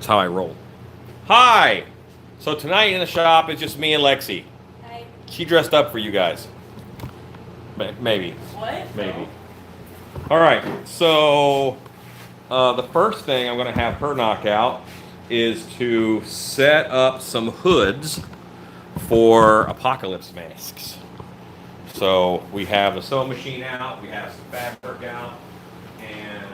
That's how I roll. Hi! So tonight in the shop is just me and Lexi. Hi. She dressed up for you guys. Maybe. What? Maybe. All right, so the first thing I'm going to have her knock out is to set up some hoods for apocalypse masks. So we have the sewing machine out, we have some fabric out, and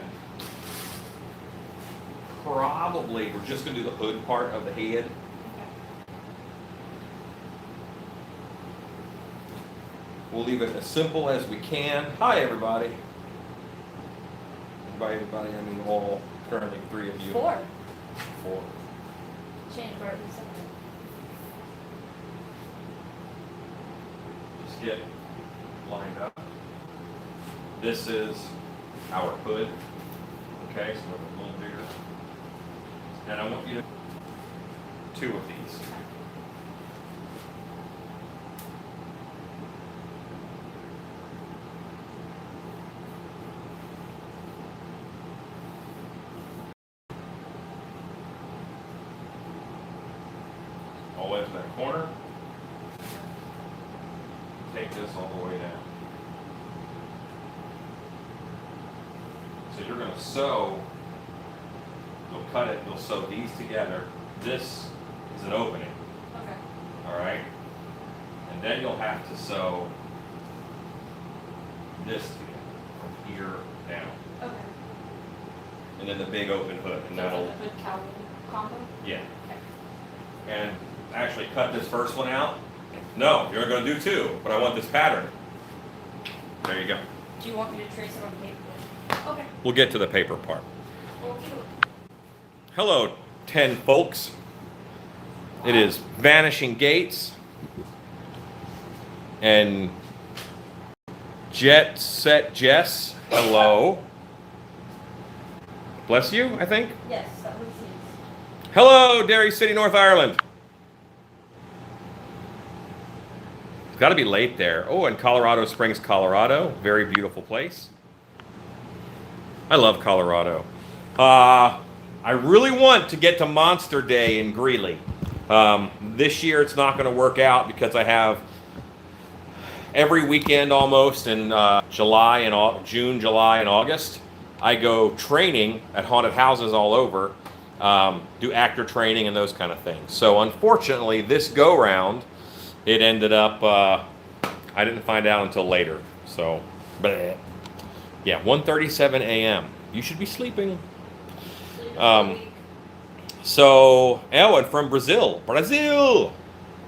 probably we're just going to do the hood part of the head. We'll leave it as simple as we can. Hi, everybody. By everybody, I mean all, currently 3 of you. 4. 4. Change Barton's. Just get lined up. This is our hood. Okay, so a little bigger. And I want you to 2 of these. All the way to that corner. Take this all the way down. So you're going to sew, you'll cut it, you'll sew these together. This is an opening. Okay. All right? And then you'll have to sew this together from here down. Okay. And then the big open hood. And So that'll, it's like a hood cowl combo? yeah. Okay. And actually cut this first one out. No, you're going to do 2, but I want this pattern. There you go. Do you want me to trace it on paper? Okay. We'll get to the paper part. Okay. Hello, 10 folks. It is Vanishing Gates and Jet Set Jess. Hello. Bless you, I think. Yes, that was his. Hello, Derry City, North Ireland. It's got to be late there. Oh, and Colorado Springs, Colorado. Very beautiful place. I love Colorado. I really want to get to Monster Day in Greeley. This year it's not going to work out because I have every weekend almost in July and June, July, and August. I go training at haunted houses all over, do actor training and those kind of things. So unfortunately, this go-round, it ended up, I didn't find out until later. So, bleh. Yeah, 1:37 a.m. You should be sleeping. So, Ellen from Brazil. Brazil!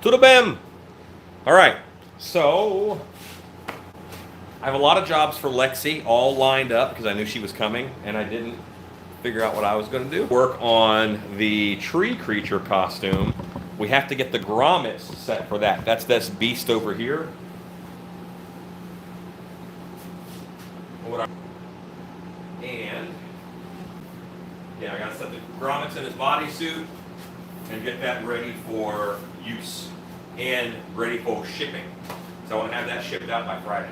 Tudo bem! All right, so I have a lot of jobs for Lexi all lined up because I knew she was coming and I didn't figure out what I was going to do. Work on the tree creature costume. We have to get the grommets set for that. That's this beast over here. And yeah, I gotta set the grommets in his bodysuit and get that ready for use and ready for shipping. So I want to have that shipped out by Friday.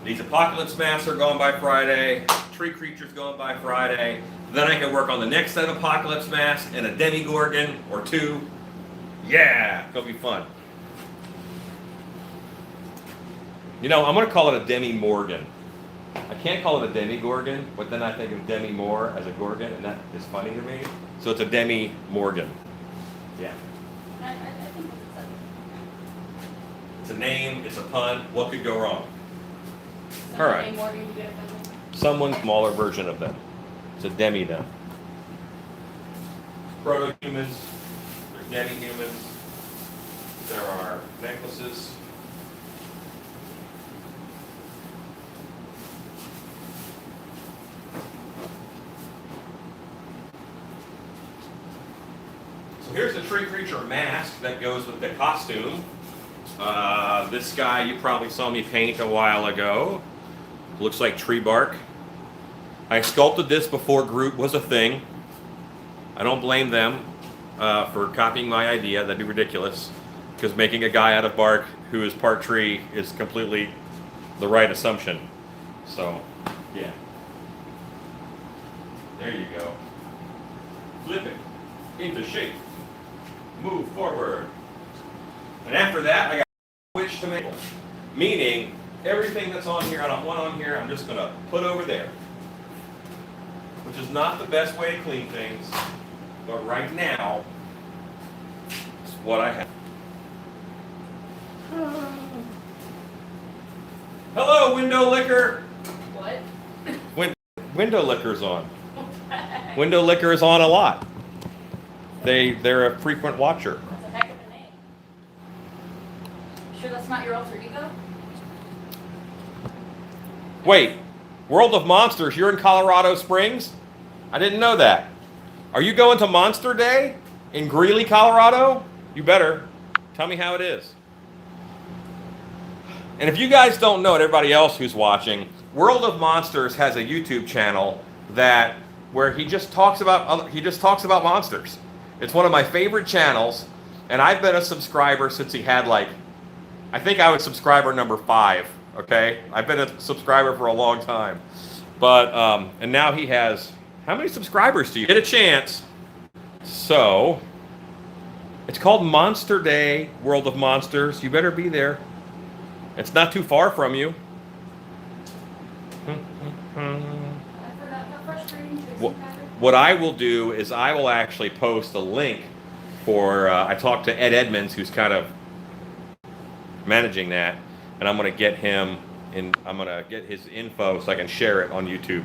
These apocalypse masks are going by Friday. Tree creatures going by Friday. Then I can work on the next set of apocalypse masks and a demigorgon or 2. Yeah, it'll be fun. You know, I'm gonna call it a demi-morgan. I can't call it a demi-gorgon, but then I think of Demi Moore as a gorgon, and that is funny to me. So it's a demi-morgan. Yeah. I think it's It's a name, it's a pun. What could go wrong? a All right. Morgan, you get offended. Someone's smaller version of them. It's a demi then. Proto-humans, there's demi-humans, there are necklaces. So here's the tree creature mask that goes with the costume. This guy you probably saw me paint a while ago. Looks like tree bark. I sculpted this before Groot was a thing. I don't blame them for copying my idea. That'd be ridiculous. Because making a guy out of bark who is part tree is completely the right assumption. So, yeah. There you go. Flip it. into shape. Move forward. And after that, I got switch to maple. Meaning, everything that's on here, I don't want on here, I'm just going to put over there. Which is not the best way to clean things, but right now, it's what I have. Hello, window licker. What? Window licker's on. Window licker is on a lot. They're a frequent watcher. That's a heck of a name. Sure that's not your alter ego? Wait, World of Monsters, you're in Colorado Springs? I didn't know that. Are you going to Monster Day in Greeley, Colorado? You better. Tell me how it is. And if you guys don't know it, everybody else who's watching, World of Monsters has a YouTube channel where he just talks about monsters. It's one of my favorite channels, and I've been a subscriber since he had I think I was subscriber number 5. Okay, I've been a subscriber for a long time, but and now he has how many subscribers do you get a chance? So it's called Monster Day, World of Monsters. You better be there. It's not too far from you. I forgot how frustrating What I will do is I will actually post a link for, I talked to Ed Edmonds, who's kind of managing that, and I'm going to get him I'm going to get his info so I can share it on YouTube.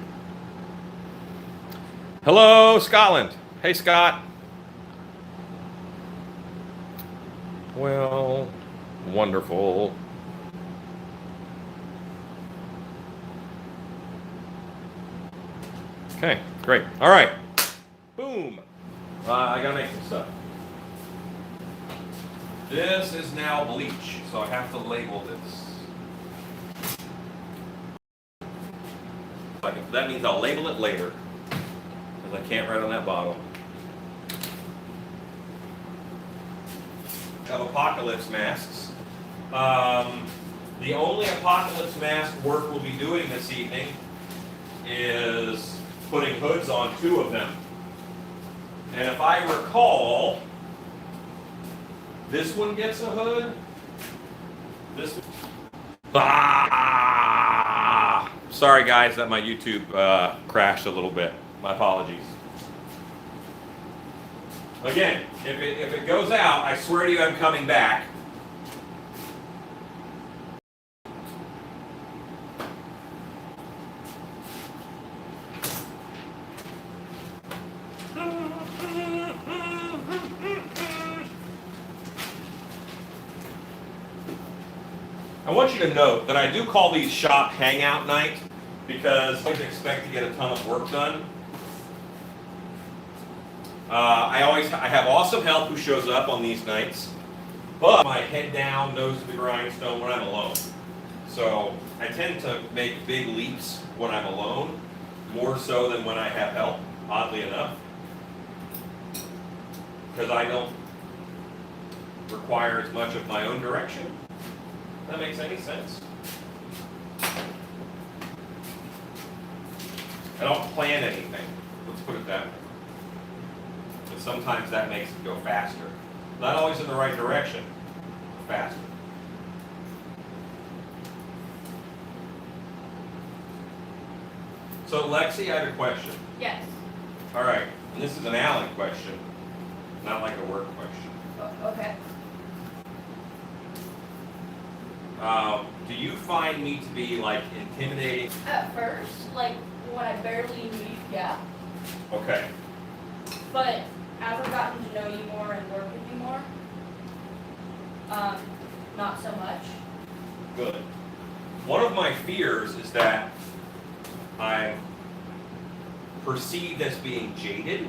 Hello, Scotland. Hey, Scott. Well, wonderful. Okay, great. All right. Boom. I gotta make some stuff. This is now bleach, so I have to label this. That means I'll label it later, because I can't write on that bottle. Of apocalypse masks. The only apocalypse mask work we'll be doing this evening is putting hoods on 2 of them. And if I recall, this one gets a hood. This one. Ah! Sorry guys that my YouTube crashed a little bit. My apologies. Again, if it goes out, I swear to you I'm coming back. I want you to note that I do call these shop hangout night because I expect to get a ton of work done. I have awesome help who shows up on these nights, but my head down, nose to the grindstone when I'm alone. So I tend to make big leaps when I'm alone, more so than when I have help, oddly enough, because I don't require as much of my own direction. If that makes any sense. I don't plan anything. Let's put it that way. But sometimes that makes it go faster. Not always in the right direction, but faster. So Lexi, I have a question. Yes. All right, and this is an Alan question, not like a work question. Okay. Do you find me to be intimidating? At first, when I barely knew you, yeah. Okay. But as I've gotten to know you more and work with you more, not so much. Good. One of my fears is that I'm perceived as being jaded,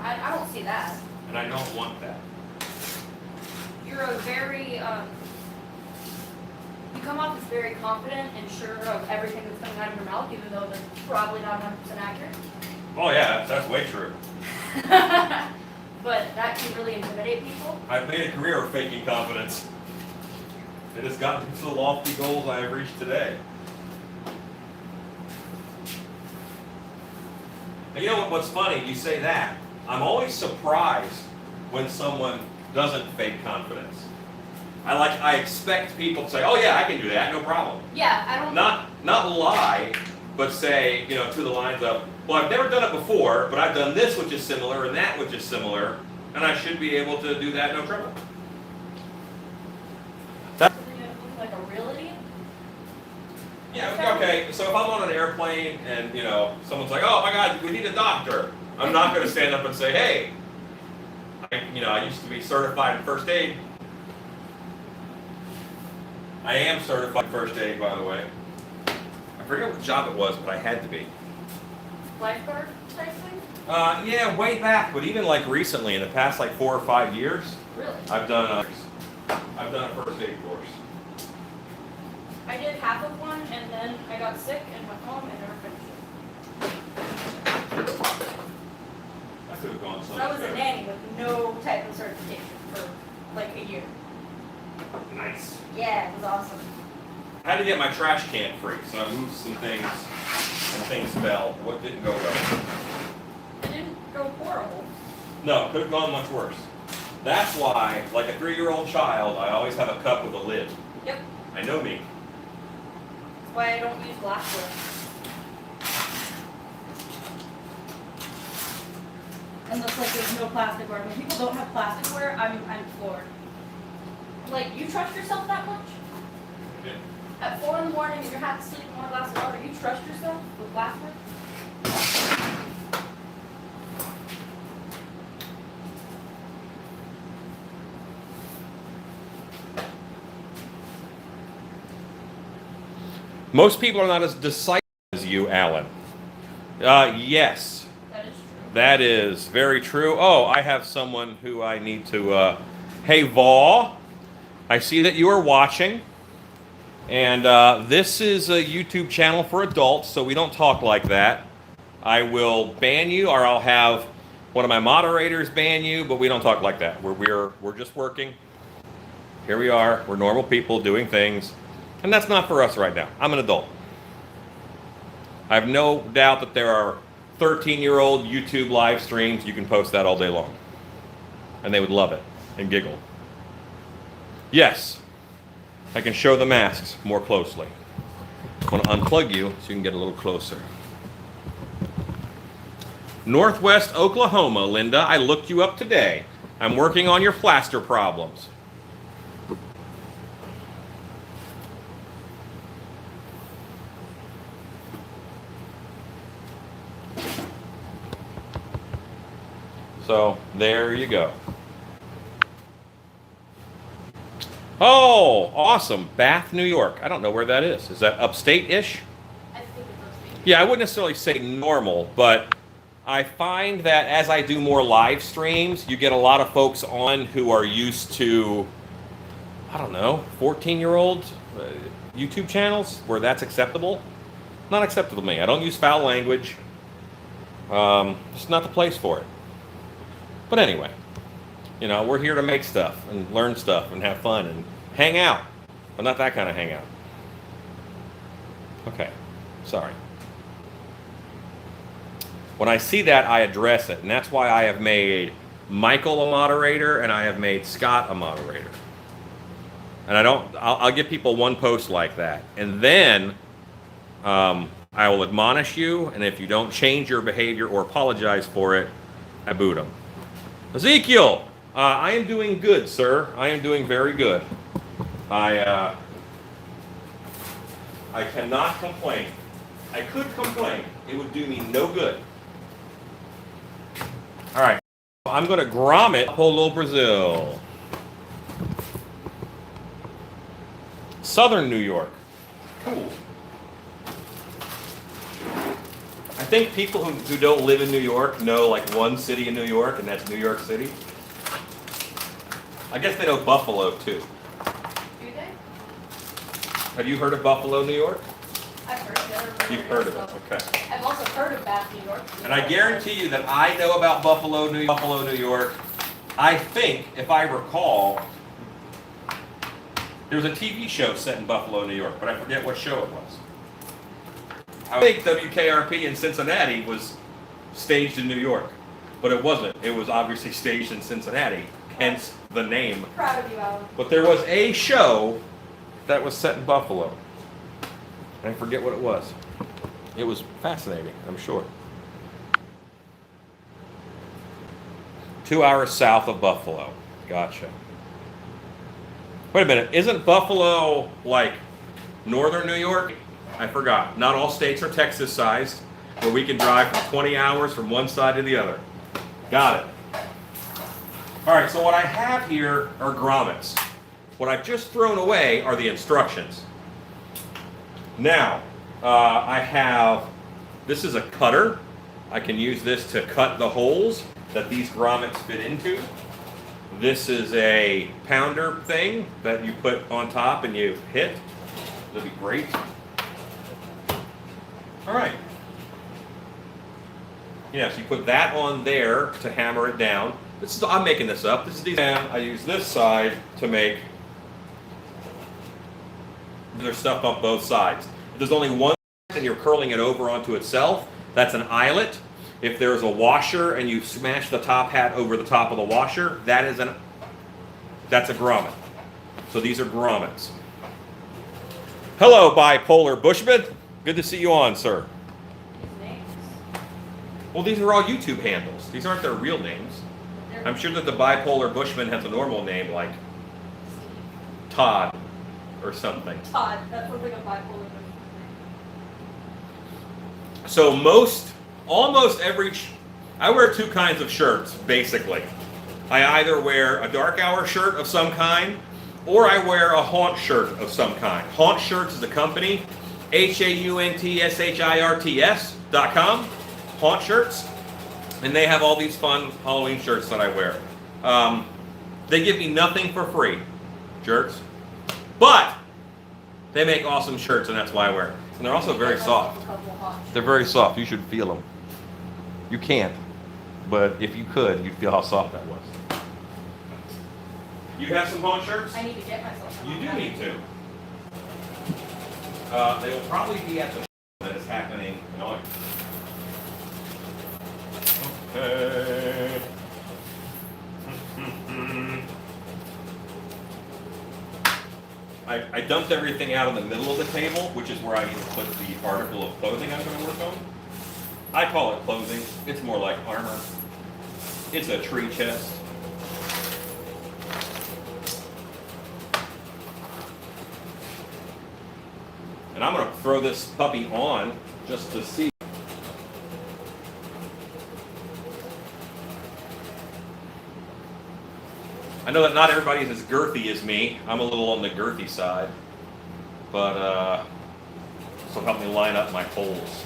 I don't see that. and I don't want that. You're a very, you come off as very confident and sure of everything that's coming out of your mouth, even though that's probably not 100% accurate. Oh yeah, that's way true. But that can really intimidate people. I've made a career of faking confidence. It has gotten me to the lofty goals I have reached today. And you know what's funny? You say that. I'm always surprised when someone doesn't fake confidence. I expect people to say, "Oh yeah, I can do that, no problem." Yeah, I don't. Not lie, but say, to the lines of, "Well, I've never done it before, but I've done this which is similar and that which is similar, and I should be able to do that no trouble." Like a reality? Yeah, okay, so if I'm on an airplane and, someone's like, "Oh my God, we need a doctor," I'm not going to stand up and say, "Hey, I used to be certified in first aid." I am certified in first aid, by the way. I forget what job it was, but I had to be. Lifeguard type thing? Yeah, way back, but even like recently, in the past like 4 or 5 years, Really? I've done a first aid course. I did half of one, and then I got sick and went home and never finished it. I could have gone So somewhere. I was a nanny with no type of certification for like a year. Nice. Yeah, it was awesome. I had to get my trash can free, so I moved some things, and things fell. What didn't go well? It didn't go horrible. No, could have gone much worse. That's why, like a 3-year-old child, I always have a cup with a lid. Yep. I know me. That's why I don't use glassware. And looks like there's no plasticware. When people don't have plasticware, I'm floored. Like, you trust yourself that much? Yeah. At 4 in the morning, and you're half asleep in one glass of water, you trust yourself with glassware? Most people are not as decisive as you, Alan. Yes, That is true. that is very true. Oh, I have someone who I need to. Hey, Vaw, I see that you are watching. And this is a YouTube channel for adults, so we don't talk like that. I will ban you, or I'll have one of my moderators ban you, but we don't talk like that. We're just working. Here we are. We're normal people doing things. And that's not for us right now. I'm an adult. I have no doubt that there are 13-year-old YouTube live streams. You can post that all day long. And they would love it and giggle. Yes, I can show the masks more closely. I'm going to unplug you so you can get a little closer. Northwest Oklahoma, Linda. I looked you up today. I'm working on your plaster problems. So, there you go. Oh, awesome. Bath, New York. I don't know where that is. Is that upstate-ish? I think it's upstate. Yeah, I wouldn't necessarily say normal, but I find that as I do more live streams, you get a lot of folks on who are used to, 14-year-old YouTube channels where that's acceptable. Not acceptable to me. I don't use foul language. It's not the place for it. But anyway, we're here to make stuff and learn stuff and have fun and hang out, but not that kind of hangout. Okay, sorry. When I see that, I address it, and that's why I have made Michael a moderator and I have made Scott a moderator. And I'll give people one post like that, and then I will admonish you, and if you don't change your behavior or apologize for it, I boot them. Ezekiel, I am doing good, sir. I am doing very good. I cannot complain. I could complain. It would do me no good. All right. I'm going to Grommet, Polo, Brazil. Southern New York. Cool. I think people who don't live in New York know like one city in New York, and that's New York City. I guess they know Buffalo too. Do they? Have you heard of Buffalo, New York? I've heard of it. You've heard of it, okay. I've also heard of Bath, New York. And I guarantee you that I know about Buffalo, New York. I think, if I recall, there was a TV show set in Buffalo, New York, but I forget what show it was. I think WKRP in Cincinnati was staged in New York. but it wasn't. It was obviously staged in Cincinnati, hence the name. Proud of you, Alan. But there was a show that was set in Buffalo. I forget what it was. It was fascinating, I'm sure. 2 hours south of Buffalo. Gotcha. Wait a minute. Isn't Buffalo like northern New York? I forgot. Not all states are Texas sized, where we can drive for 20 hours from one side to the other. Got it. All right, so what I have here are grommets. What I've just thrown away are the instructions. Now, I have, this is a cutter. I can use this to cut the holes that these grommets fit into. This is a pounder thing that you put on top and you hit. That'd be great. All right. Yes, you put that on there to hammer it down. This is, I'm making this up. This is the, and I use this side to make. There's stuff up both sides. If there's only one and you're curling it over onto itself, that's an eyelet. If there's a washer and you smash the top hat over the top of the washer, that's a grommet. So these are grommets. Hello, bipolar bushman. Good to see you on, sir. Names. Well, these are all YouTube handles. These aren't their real names. I'm sure that the bipolar bushman has a normal name like Todd or something. Todd. That sounds like a bipolar. So almost every, I wear two kinds of shirts, basically. I either wear a dark hour shirt of some kind, or I wear a haunt shirt of some kind. Haunt Shirts is a company, HAUNTSHIRTS.com, Haunt Shirts, and they have all these fun Halloween shirts that I wear. They give me nothing for free, jerks, but they make awesome shirts, and that's why I wear them. And they're also very soft. They're very soft. You should feel them. You can't, but if you could, you'd feel how soft that was. You have some haunt shirts? I need to get myself some. You do need to. They will probably be at the that is happening in August. Okay. I dumped everything out in the middle of the table, which is where I need to put the article of clothing I'm going to work on. I call it clothing. It's more like armor. It's a tree chest. And I'm going to throw this puppy on just to see. I know that not everybody's as girthy as me. I'm a little on the girthy side. But, this will help me line up my holes.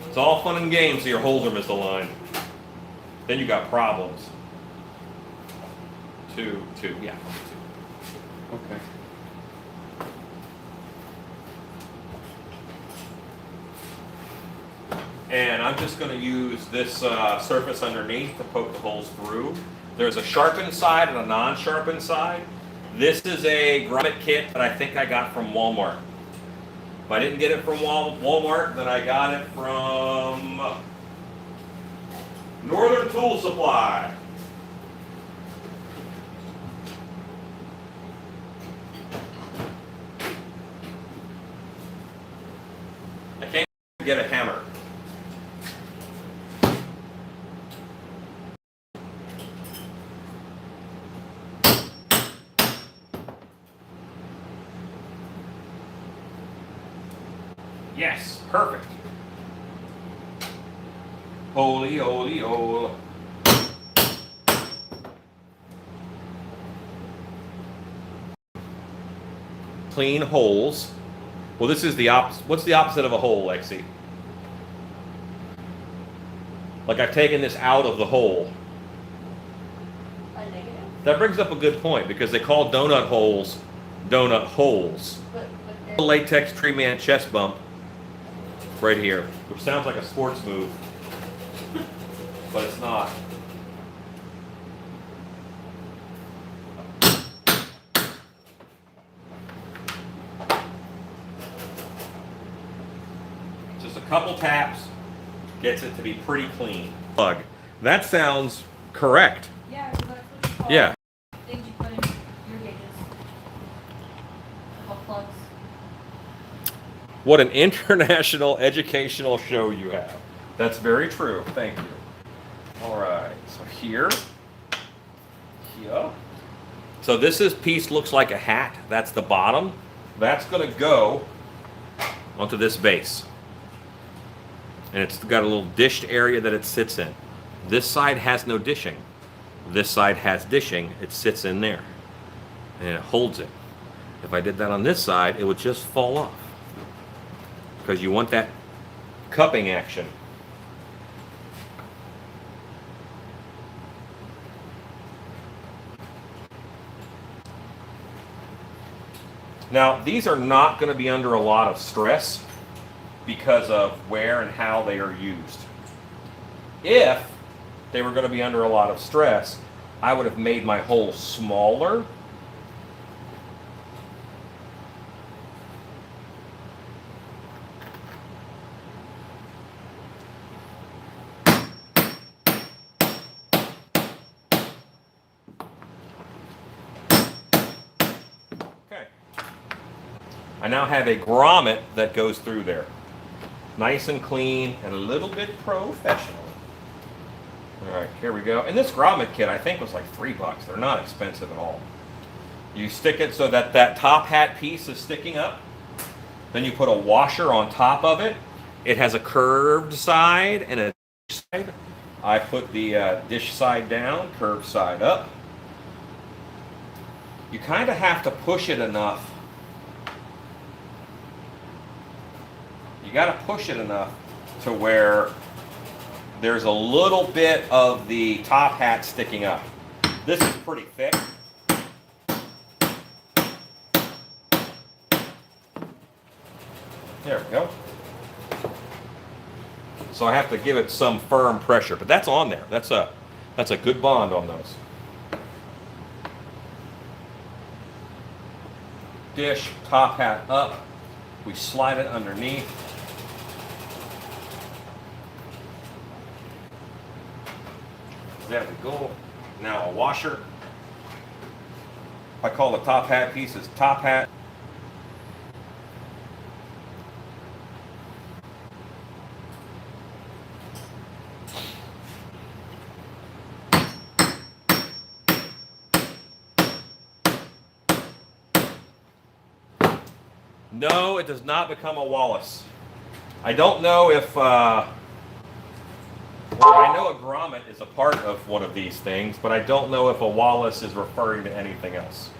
It's all fun and games so your holes are misaligned. Then you got problems. Two, yeah. Okay. And I'm just going to use this surface underneath to poke the holes through. There's a sharpened side and a non-sharpened side. This is a grommet kit that I think I got from Walmart. If I didn't get it from Walmart, then I got it from Northern Tool Supply. I can't get a hammer. Yes, perfect. Holy, holy, holy. Clean holes. Well, this is the opposite. What's the opposite of a hole, Lexi? Like I've taken this out of the hole. A negative? That brings up a good point because they call donut holes donut holes. But A latex tree man chest bump right here, which sounds like a sports move, but it's not. Just a couple taps, Gets it to be pretty clean. Plug. That sounds correct. Yeah, that's what you call Yeah. things you put in your gauges. They're called plugs. What an international educational show you have. That's very true. Thank you. All right. So here. So this piece looks like a hat. That's the bottom. That's going to go onto this base. And it's got a little dished area that it sits in. This side has no dishing. This side has dishing. It sits in there. And it holds it. If I did that on this side, it would just fall off. Because you want that cupping action. Now, these are not going to be under a lot of stress because of where and how they are used. If they were going to be under a lot of stress, I would have made my hole smaller. I now have a grommet that goes through there. Nice and clean and a little bit professional. All right, here we go. And this grommet kit I think was like $3. They're not expensive at all. You stick it so that that top hat piece is sticking up. Then you put a washer on top of it. It has a curved side and a dish side. I put the dish side down, curved side up. You kind of have to push it enough. You got to push it enough to where there's a little bit of the top hat sticking up. This is pretty thick. There we go. So I have to give it some firm pressure, but that's on there. That's a good bond on those. Dish, top hat up. We slide it underneath. There we go. Now a washer. I call the top hat pieces top hat. No, it does not become a Wallace. I don't know if well, I know a grommet is a part of one of these things, but I don't know if a Wallace is referring to anything else.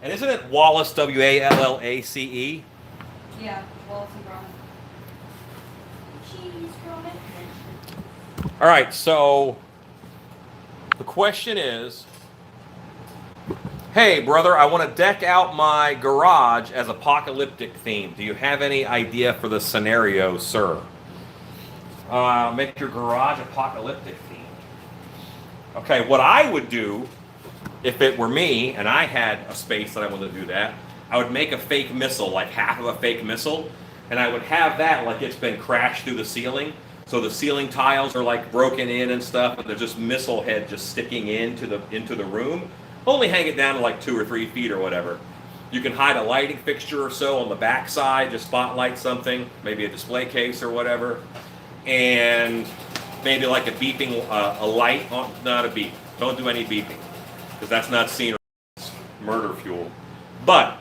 And isn't it Wallace, W-A-L-L-A-C-E? Yeah, Wallace and Grommet. Cheese Grommet. All right, so the question is, hey, brother, I want to deck out my garage as apocalyptic theme. Do you have any idea for the scenario, sir? Make your garage apocalyptic themed. Okay, what I would do if it were me and I had a space that I wanted to do that, I would make a fake missile, like half of a fake missile, and I would have that like it's been crashed through the ceiling. So the ceiling tiles are like broken in and stuff, but there's just missile head just sticking into the room. Only hang it down to like 2 or 3 feet or whatever. You can hide a lighting fixture or so on the back side, just spotlight something, maybe a display case or whatever. And maybe like a beeping, a light on, not a beep. Don't do any beeping, because that's not scenery, it's murder fuel. But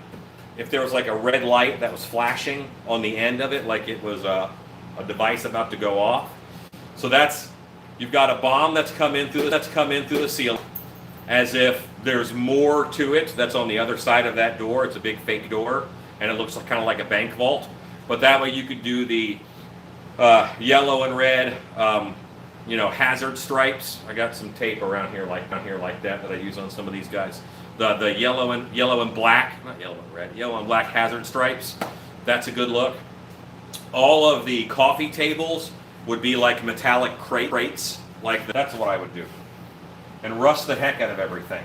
if there was like a red light that was flashing on the end of it, like it was a device about to go off. So that's, you've got a bomb that's come in through the ceiling, as if there's more to it that's on the other side of that door. It's a big fake door, and it looks kind of like a bank vault. But that way you could do the yellow and red, hazard stripes. I got some tape around here like that I use on some of these guys. The yellow and black, not yellow and red, yellow and black hazard stripes. That's a good look. All of the coffee tables would be like metallic crates. Like that's what I would do, and rust the heck out of everything.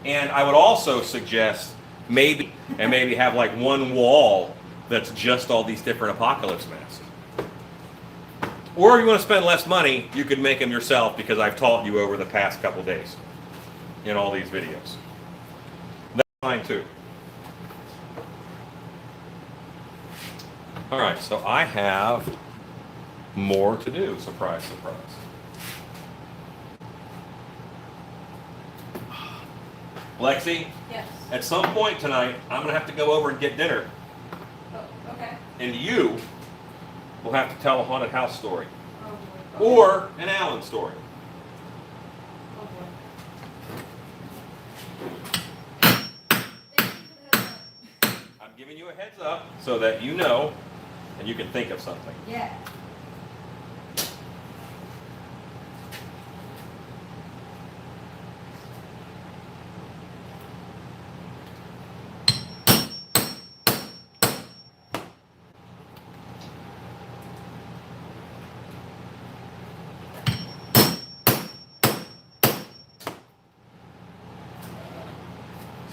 And I would also suggest maybe have like one wall that's just all these different apocalypse masks. Or if you want to spend less money, you could make them yourself because I've taught you over the past couple days in all these videos. That's fine too. All right, so I have more to do. Surprise, surprise. Lexi, Yes. at some point tonight, I'm going to have to go over and get dinner. Oh, okay. And you will have to tell a haunted house story. Oh, boy. Okay. Or an Allen story. Oh, boy. I'm giving you a heads up so that you know and you can think of something. Yeah.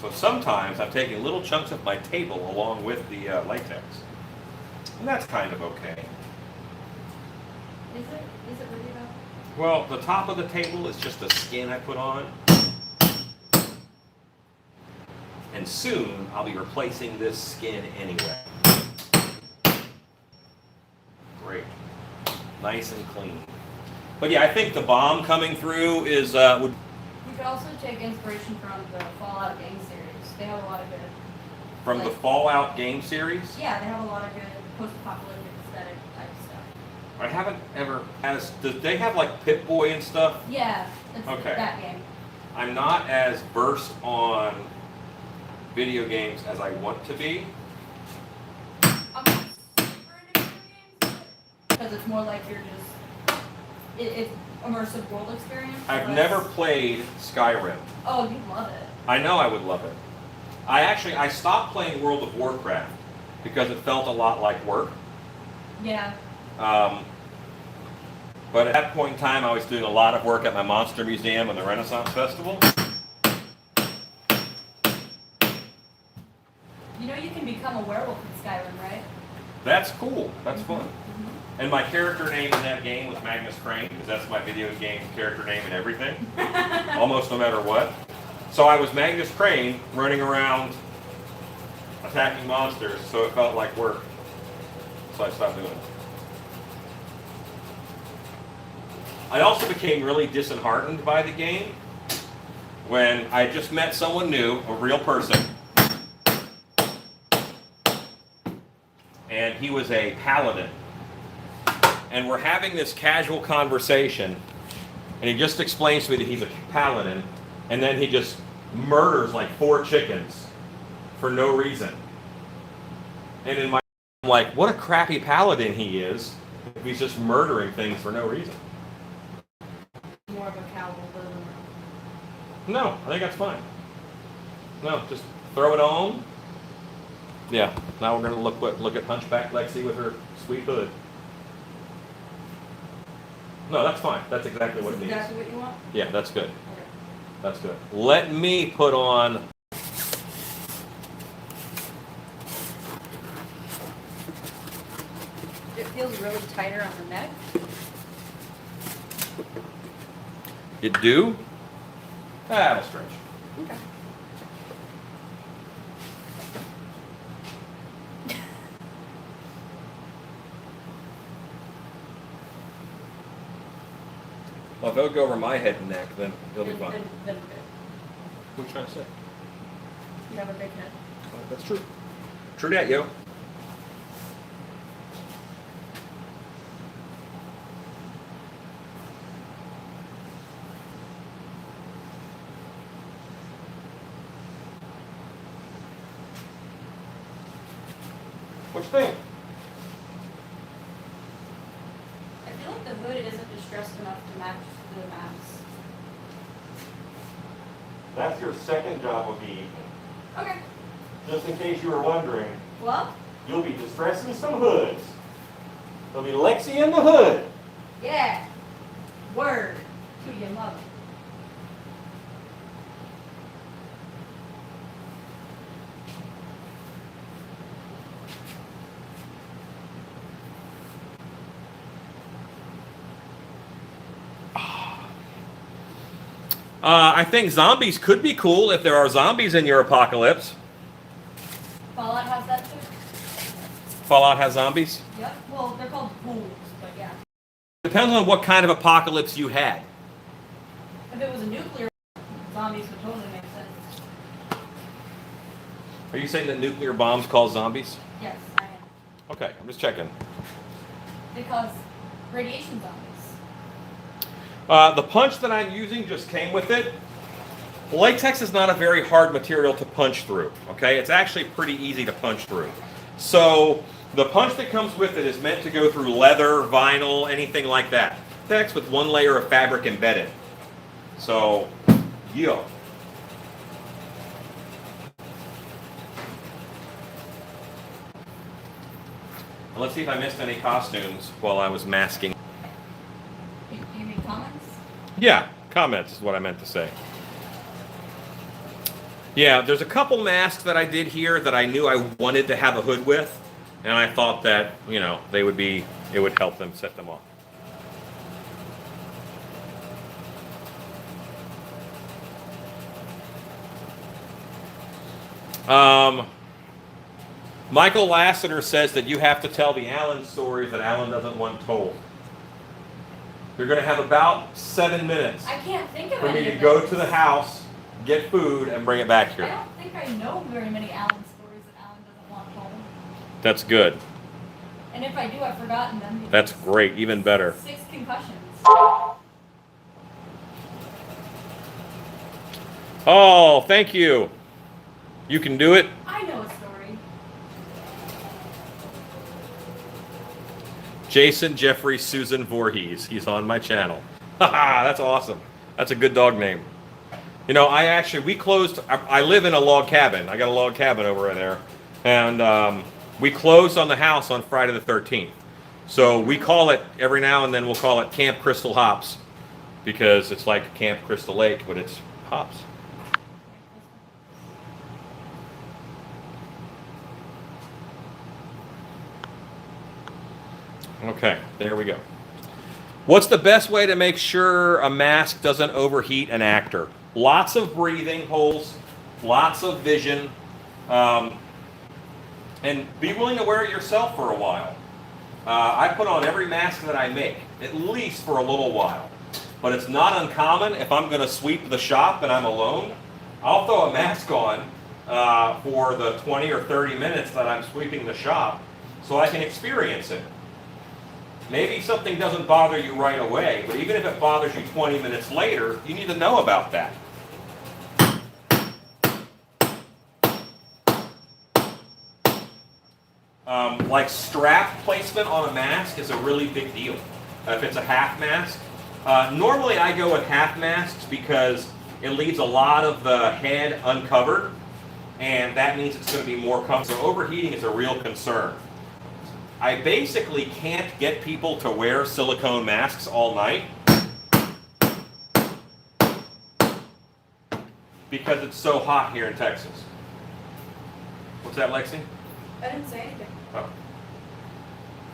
So sometimes I'm taking little chunks of my table along with the latex. And that's kind of okay. Is it really though? Well, the top of the table is just a skin I put on. And soon I'll be replacing this skin anyway. Great. Nice and clean. But yeah, I think the bomb coming through is would. You could also take inspiration from the Fallout game series. They have a lot of good. From the like- Fallout game series? Yeah, they have a lot of good post-apocalyptic aesthetic type stuff. I haven't ever as do they have like Pip-Boy and stuff? Yeah, it's Okay. that game. I'm not as versed on video games as I want to be. I'm not super into video games because it's more like you're just it's immersive world experience. I've but- never played Skyrim. Oh, you love it. I know I would love it. I stopped playing World of Warcraft because it felt a lot like work. Yeah. But at that point in time, I was doing a lot of work at my Monster Museum and the Renaissance Festival. You know you can become a werewolf in Skyrim, right? That's cool. That's fun. And my character name in that game was Magnus Crane because that's my video game character name and everything, almost no matter what. So I was Magnus Crane running around attacking monsters, so it felt like work. So I stopped doing it. I also became really disheartened by the game when I just met someone new, a real person, and he was a paladin. And we're having this casual conversation, and he just explains to me that he's a paladin, and then he just murders like 4 chickens for no reason. And in my I'm like, what a crappy paladin he is if he's just murdering things for no reason. More of a cannibalism. No, I think that's fine. No, just throw it on. Yeah, now we're gonna look at Hunchback Lexi with her sweet hood. No, that's fine. That's exactly what it needs. Exactly what you want? Yeah, that's good. Okay. That's good. Let me put on. It feels really tighter on the neck. It do? That'll stretch. Okay. Well, if it'll go over my head and neck, then it'll be fine. Then What are you trying to say? you have a big head. That's true. True that, yo. What you think? I feel like the hood isn't distressed enough to match the mask. That's your second job of the evening. Okay. Just in case you were wondering, Well, you'll be distressing some hoods. There'll be Lexi in the hood. yeah. Word to your mother. I think zombies could be cool if there are zombies in your apocalypse. Fallout has that too. Fallout has zombies? Yep. Well, they're called ghouls, but yeah. Depends on what kind of apocalypse you had. If it was a nuclear, zombies would totally make sense. Are you saying that nuclear bombs cause zombies? Yes, I am. Okay, I'm just checking. They cause radiation zombies. The punch that I'm using just came with it. Latex is not a very hard material to punch through, okay? It's actually pretty easy to punch through. So the punch that comes with it is meant to go through leather, vinyl, anything like that. Latex with one layer of fabric embedded. So, yeah. Let's see if I missed any costumes while I was masking. Do you mean comments? Yeah, comments is what I meant to say. Yeah, there's a couple masks that I did here that I knew I wanted to have a hood with, and I thought that, you know, it would help them set them off. Michael Lassiter says that you have to tell the Alan stories that Alan doesn't want told. You're going to have about 7 minutes I can't think of for me any to of go those. to the house, get food, and bring it back I here. don't think I know very many Alan stories that Alan doesn't want told. That's good. And if I do, I've forgotten them. because That's great. Even better. 6 concussions. Oh, thank you. You can do it. I know a story. Jason Jeffrey Susan Voorhees. He's on my channel. Haha, that's awesome. That's a good dog name. You know, we closed, I live in a log cabin. I got a log cabin over there. And we closed on the house on Friday the 13th. So we call it, every now and then we'll call it Camp Crystal Hops. Because it's like Camp Crystal Lake, but it's hops. Okay, there we go. What's the best way to make sure a mask doesn't overheat an actor? Lots of breathing holes, lots of vision, and be willing to wear it yourself for a while. I put on every mask that I make, at least for a little while. But it's not uncommon if I'm going to sweep the shop and I'm alone, I'll throw a mask on for the 20 or 30 minutes that I'm sweeping the shop so I can experience it. Maybe something doesn't bother you right away, but even if it bothers you 20 minutes later, you need to know about that. Like strap placement on a mask is a really big deal. If it's a half mask. Normally I go with half masks because it leaves a lot of the head uncovered, and that means it's going to be more comfortable. So overheating is a real concern. I basically can't get people to wear silicone masks all night because it's so hot here in Texas. What's that, Lexi? I didn't say anything. Oh.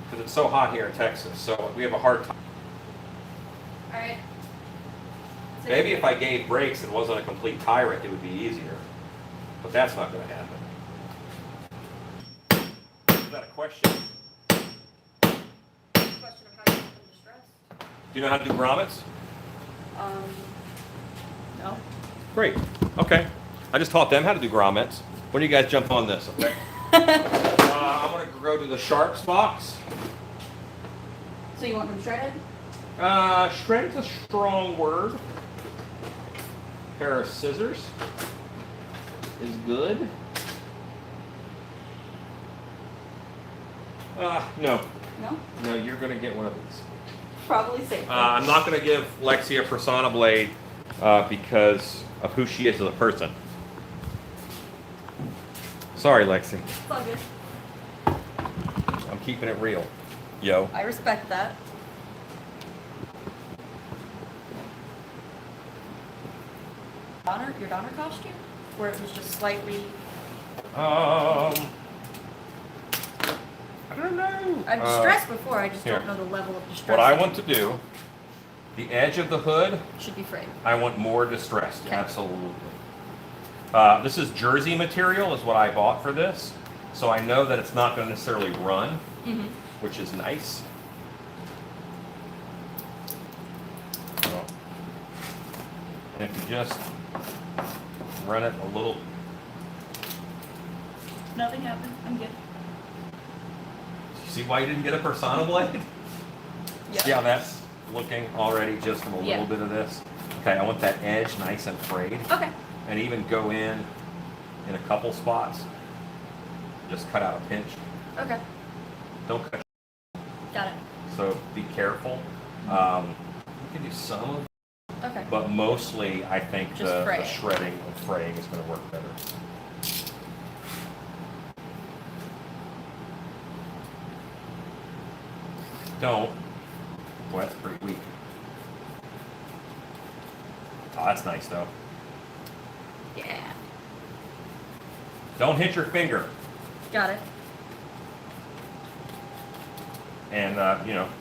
Because it's so hot here in Texas, so we have a hard time. Alright. Maybe if I gave breaks and wasn't a complete tyrant, it would be easier. But that's not going to happen. Is that a question? Question of how you become distressed. Do you know how to do grommets? No. Great. Okay. I just taught them how to do grommets. When do you guys jump on this, okay? I'm going to go to the sharps box. So you want them shredded? Shred's a strong word. Pair of scissors is good. No. No? No, you're going to get one of these. Probably safe. I'm not going to give Lexi a Persona blade because of who she is as a person. Sorry, Lexi. It's all good. I'm keeping it real. Yo. I respect that. Your Donner costume? Where it was just slightly... I don't know. I'm distressed before, I just here. don't know the level of distress. What I want to do The edge of the hood, should be frayed. I want more distressed, Okay. absolutely. This is jersey material is what I bought for this. So I know that it's not going to necessarily run, which is nice. So, and if you just run it a little. Nothing happened. I'm good. See why you didn't get a Persona blade? Yeah. See how that's looking already just from a Yeah. little bit of this? Okay, I want that edge nice and frayed. Okay. And even go in a couple spots. Just cut out a pinch. Okay. Don't cut. Got it. So be careful. You can do some of it, Okay. but mostly I think Just the fray it. shredding and fraying is going to work better. Don't. Boy, that's pretty weak. Oh, that's nice though. Yeah. Don't hit your finger. Got it. And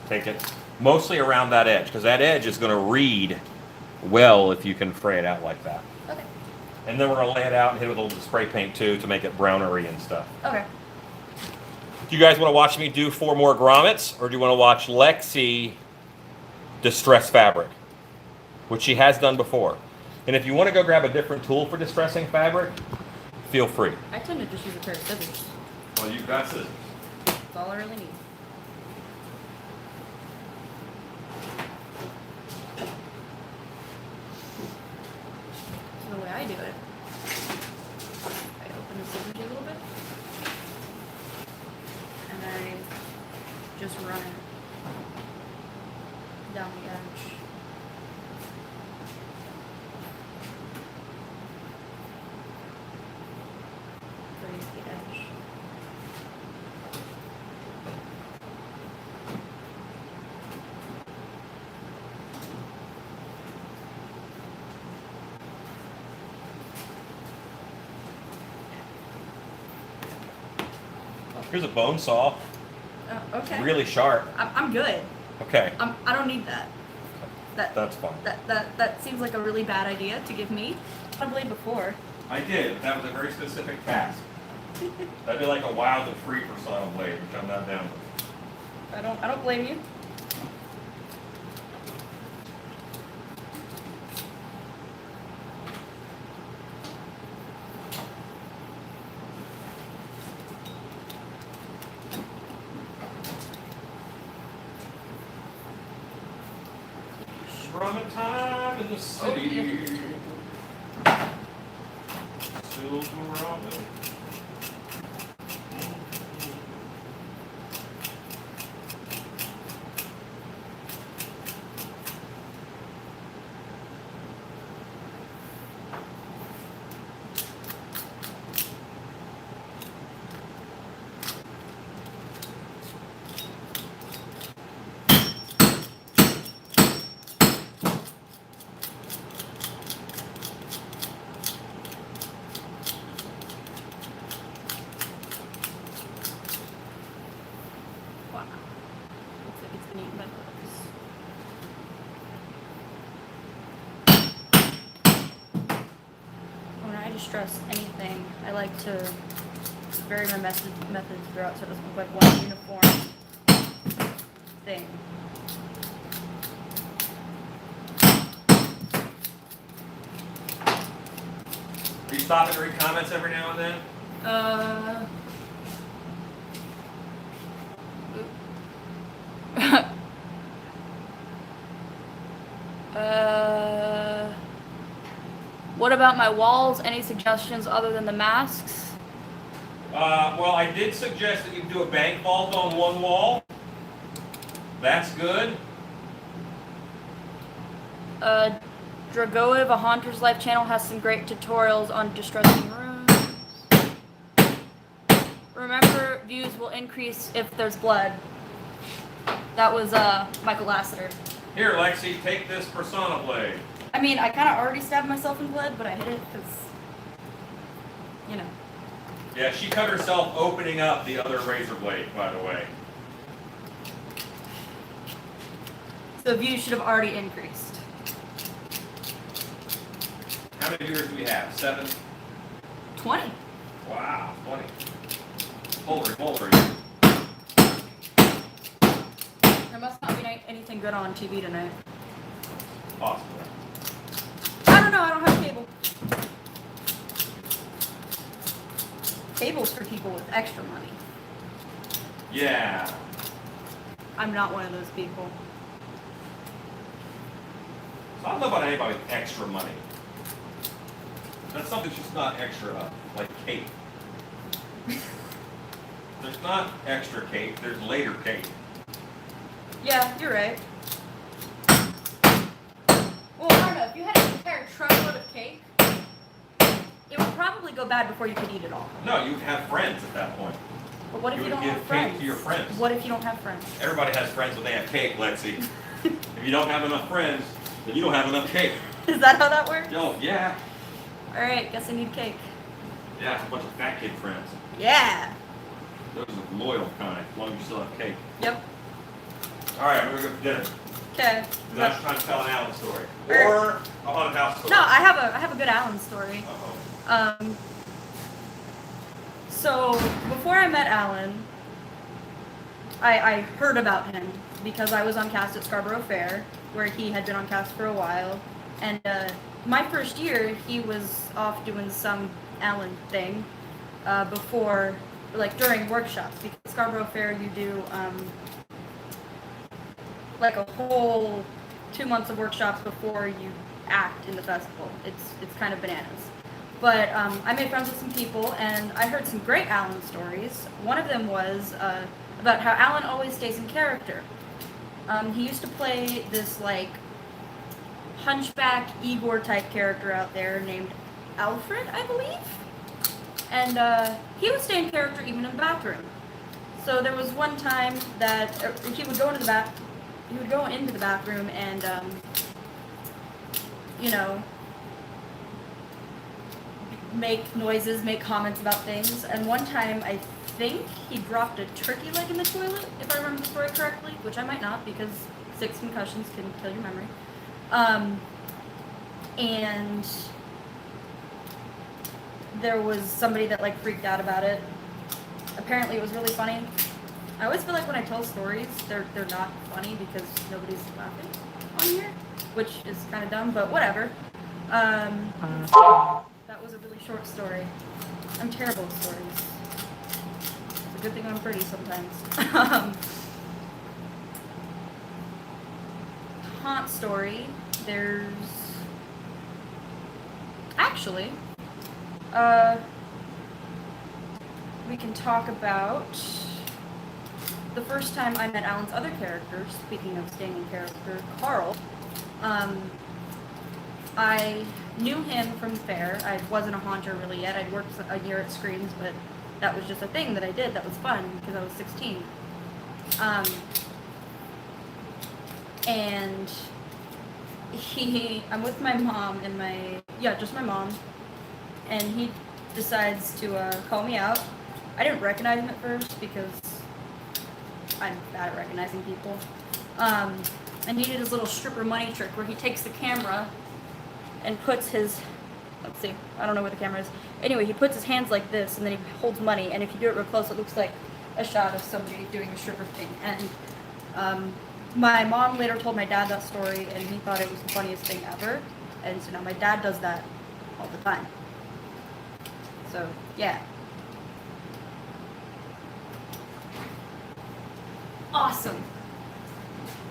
take it mostly around that edge, because that edge is going to read well if you can fray it out like that. Okay. And then we're going to lay it out and hit it with a little spray paint too to make it brownery and stuff. Okay. Do you guys want to watch me do 4 more grommets, or do you want to watch Lexi distress fabric, which she has done before? And if you want to go grab a different tool for distressing fabric, feel free. I tend to just use a pair of scissors. Well, you've got scissors. That's all I really need. So the way I do it, I open the scissors a little bit, and I just run it down the edge. Raise the edge. Here's a bone saw, Oh, okay. really sharp. I'm good. Okay, I don't need that. that's fine. That seems like a really bad idea to give me. I blade before. I did. That was a very specific task. That'd be like a wild and free persona blade, which I'm not down with. I don't blame you. From a time in the city. Stilts were ramen. Wow. Looks like it's been eaten by bugs. When I distress anything, I like to vary my methods throughout so it doesn't look like one uniform thing. Do you stop and read comments every now and then? What about my walls? Any suggestions other than the masks? Well, I did suggest that you do a bank vault on one wall. That's good. Dragoev, a Haunter's Life channel, has some great tutorials on distressing rooms. Remember, views will increase if there's blood. That was Michael Lassiter. Here, Lexi, take this persona blade. I mean, I kind of already stabbed myself in blood, but I hit it because, you know. Yeah, she cut herself opening up the other razor blade, by the way. The views should have already increased. How many viewers do we have? 7? 20. Wow, 20. Holy. There must not be anything good on TV tonight. Possible. I don't know, I don't have cable. Cable's for people with extra money. Yeah. I'm not one of those people. So I don't know about anybody with extra money. That's something that's just not extra, like cake. There's not extra cake, there's later cake. Yeah, you're right. Well, I don't know. If you had an entire truckload of cake, it would probably go bad before you could eat it all. No, you'd have friends at that point. But what if you don't have give friends? cake to your friends. What if you don't have friends? Everybody has friends when they have cake, Lexi. If you don't have enough friends, then you don't have enough cake. Is that how that works? Oh, yeah. Alright, guess I need cake. Yeah, it's a bunch of fat kid friends. Yeah! Those are the loyal kind, as long as you still have cake. Yep. Alright, I'm gonna go for dinner. Okay. Now it's time to tell an Alan story. Er- Or a haunted house story. No, I have a good Alan story. Uh-oh. So before I met Alan, I heard about him because I was on cast at Scarborough Fair, where he had been on cast for a while. And my first year, he was off doing some Alan thing before, like during workshops. Because Scarborough Fair, you do like a whole 2 months of workshops before you act in the festival. It's kind of bananas. But I made friends with some people, and I heard some great Alan stories. One of them was about how Alan always stays in character. He used to play this like hunchback Igor type character out there named Alfred, I believe. And he would stay in character even in the bathroom. So there was one time that he would go into the bathroom and you know, make noises, make comments about things. And one time, I think he dropped a turkey leg in the toilet, if I remember the story correctly, which I might not, because 6 concussions can kill your memory. And there was somebody that like freaked out about it. Apparently, it was really funny. I always feel like when I tell stories, they're not funny because nobody's laughing on here, which is kind of dumb, but whatever. That was a really short story. I'm terrible at stories. It's a good thing I'm pretty sometimes. Haunt story. There's actually, we can talk about the first time I met Alan's other character. Speaking of staying in character, Carl. I knew him from fair. I wasn't a haunter really yet. I'd worked a year at Screams, but that was just a thing that I did that was fun because I was 16. And I'm with my mom and just my mom, and he decides to call me out. I didn't recognize him at first because I'm bad at recognizing people. And he did his little stripper money trick where he takes the camera and puts his, let's see, I don't know where the camera is. Anyway, he puts his hands like this, and then he holds money, and if you do it real close, it looks like a shot of somebody doing a stripper thing. And my mom later told my dad that story, and he thought it was the funniest thing ever. And so now my dad does that all the time. So, yeah. Awesome.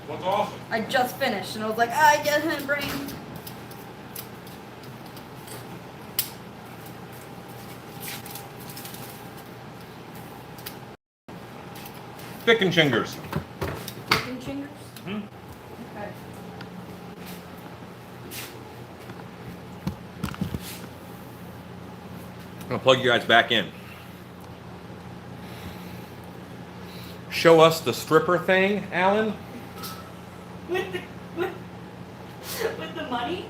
What's awesome? I just finished, and I was like, I get him, brain. Chicken chingers. Chicken chingers? Hmm? Okay. I'm gonna plug you guys back in. Show us the stripper thing, Alan. With the money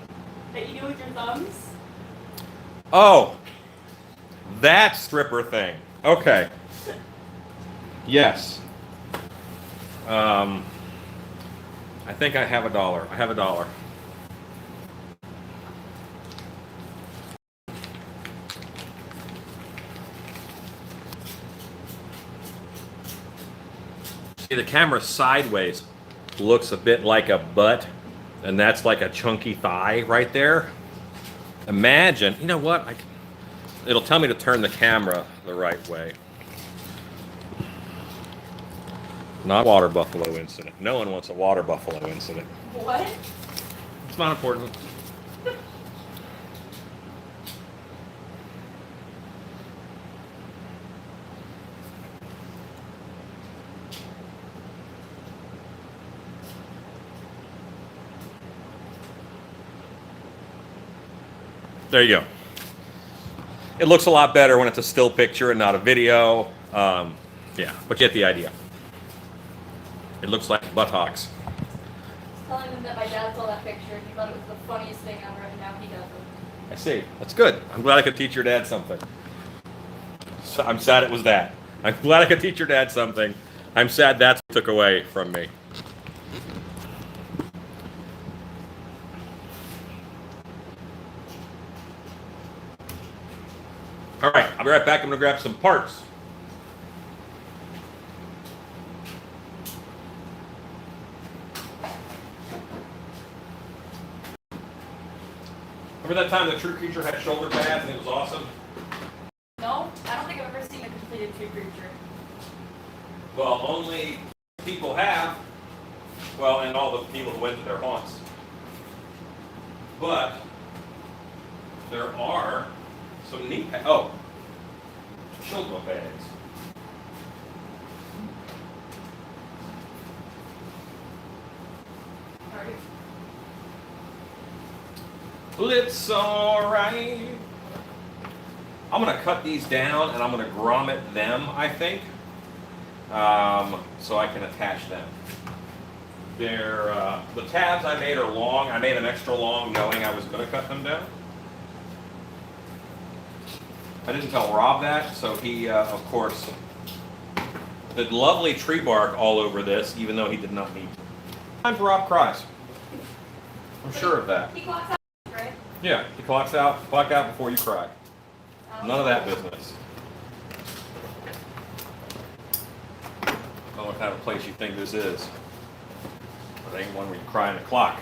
that you do with your thumbs? Oh, that stripper thing. Okay. Yes. I I think I have $1. I have $1. See, the camera sideways looks a bit like a butt, and that's like a chunky thigh right there. Imagine, you know what? It'll tell me to turn the camera the right way. Not water buffalo incident. No one wants a water buffalo incident. What? It's not important. There you go. It looks a lot better when it's a still picture and not a video. Yeah, but you get the idea. It looks like buttocks. Telling him that my dad saw that picture and he thought it was the funniest thing ever, and now he doesn't. I see. That's good. I'm glad I could teach your dad something. So I'm sad it was that. I'm glad I could teach your dad something. I'm sad that's what took away from me. All right, I'll be right back. I'm going to grab some parts. Remember that time the True Creature had shoulder pads and it was awesome? No, I don't think I've ever seen a completed True Creature. Well, only people have. Well, and all the people who went to their haunts. But there are some knee pads. Oh, shoulder pads. Sorry. Well, it's alright. I'm going to cut these down and I'm going to grommet them, I think, so I can attach them. They're, the tabs I made are long. I made them extra long knowing I was going to cut them down. I didn't tell Rob that, so he, of course, did lovely tree bark all over this, even though he did not need to. Time for Rob cries. I'm sure of that. He clocks out, right? Yeah, he clock out before you cry. None of that business. I don't know what kind of place you think this is. But it ain't one where you cry in the clock.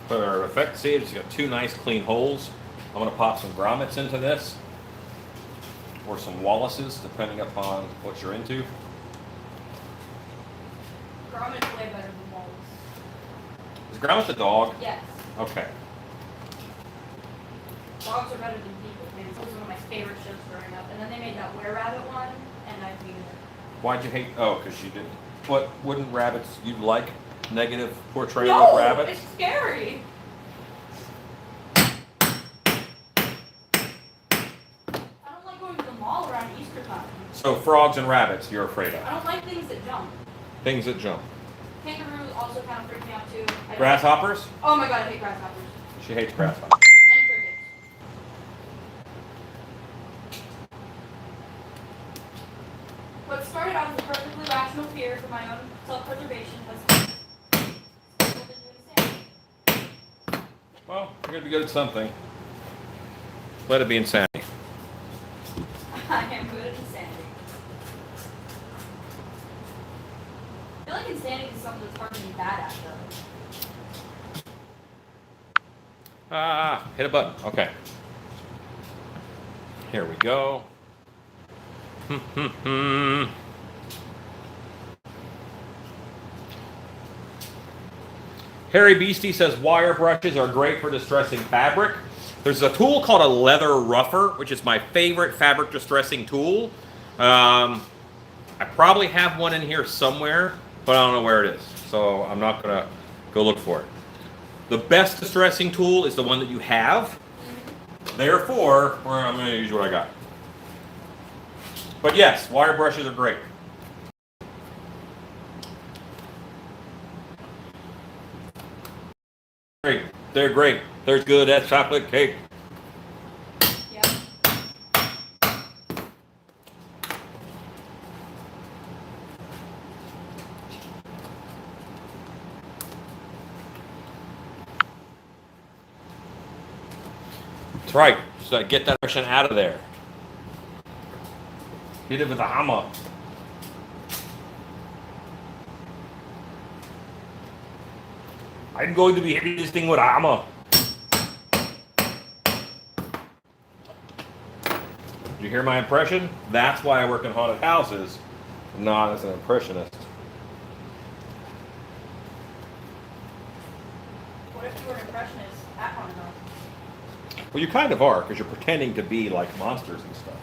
For our effect, see, it's got two nice clean holes. I'm going to pop some grommets into this, or some Wallaces, depending upon what you're into. Grommet's way better than Wallace. Is Grommet the dog? Yes. Okay. Dogs are better than people, man. This was one of my favorite shows growing up. And then they made that Were Rabbit one, and I hated it. Why'd you hate? Oh, because you didn't. What wouldn't rabbits you like? Negative portrayal No, of rabbits? it's scary. I don't like going to the mall around Easter time. So frogs and rabbits, you're afraid of. I don't like things that jump. Things that jump. Kangaroos also kind of freak me out too. I don't- Grasshoppers? Oh my god, I hate grasshoppers. She hates grasshoppers. And crickets. What started out as a perfectly rational fear for my own self-preservation has resulted in insanity. Well, you're going to be good at something. Let it be insanity. I am good at insanity. I feel like insanity is something that's hard to be bad at, though. Hit a button. Okay. Here we go. Harry Beastie says wire brushes are great for distressing fabric. There's a tool called a leather rougher, which is my favorite fabric distressing tool. I probably have one in here somewhere, but I don't know where it is. So I'm not going to go look for it. The best distressing tool is the one that you have. Therefore, I'm going to use what I got. But yes, wire brushes are great. Great. They're great. They're good at chocolate cake. Yeah. That's right. So get that impression out of there. Hit it with a hammer. I'm going to be hitting this thing with a hammer. Did you hear my impression? That's why I work in haunted houses, not as an impressionist. What if you were an impressionist at haunted house? Well, you kind of are, because you're pretending to be like monsters and stuff.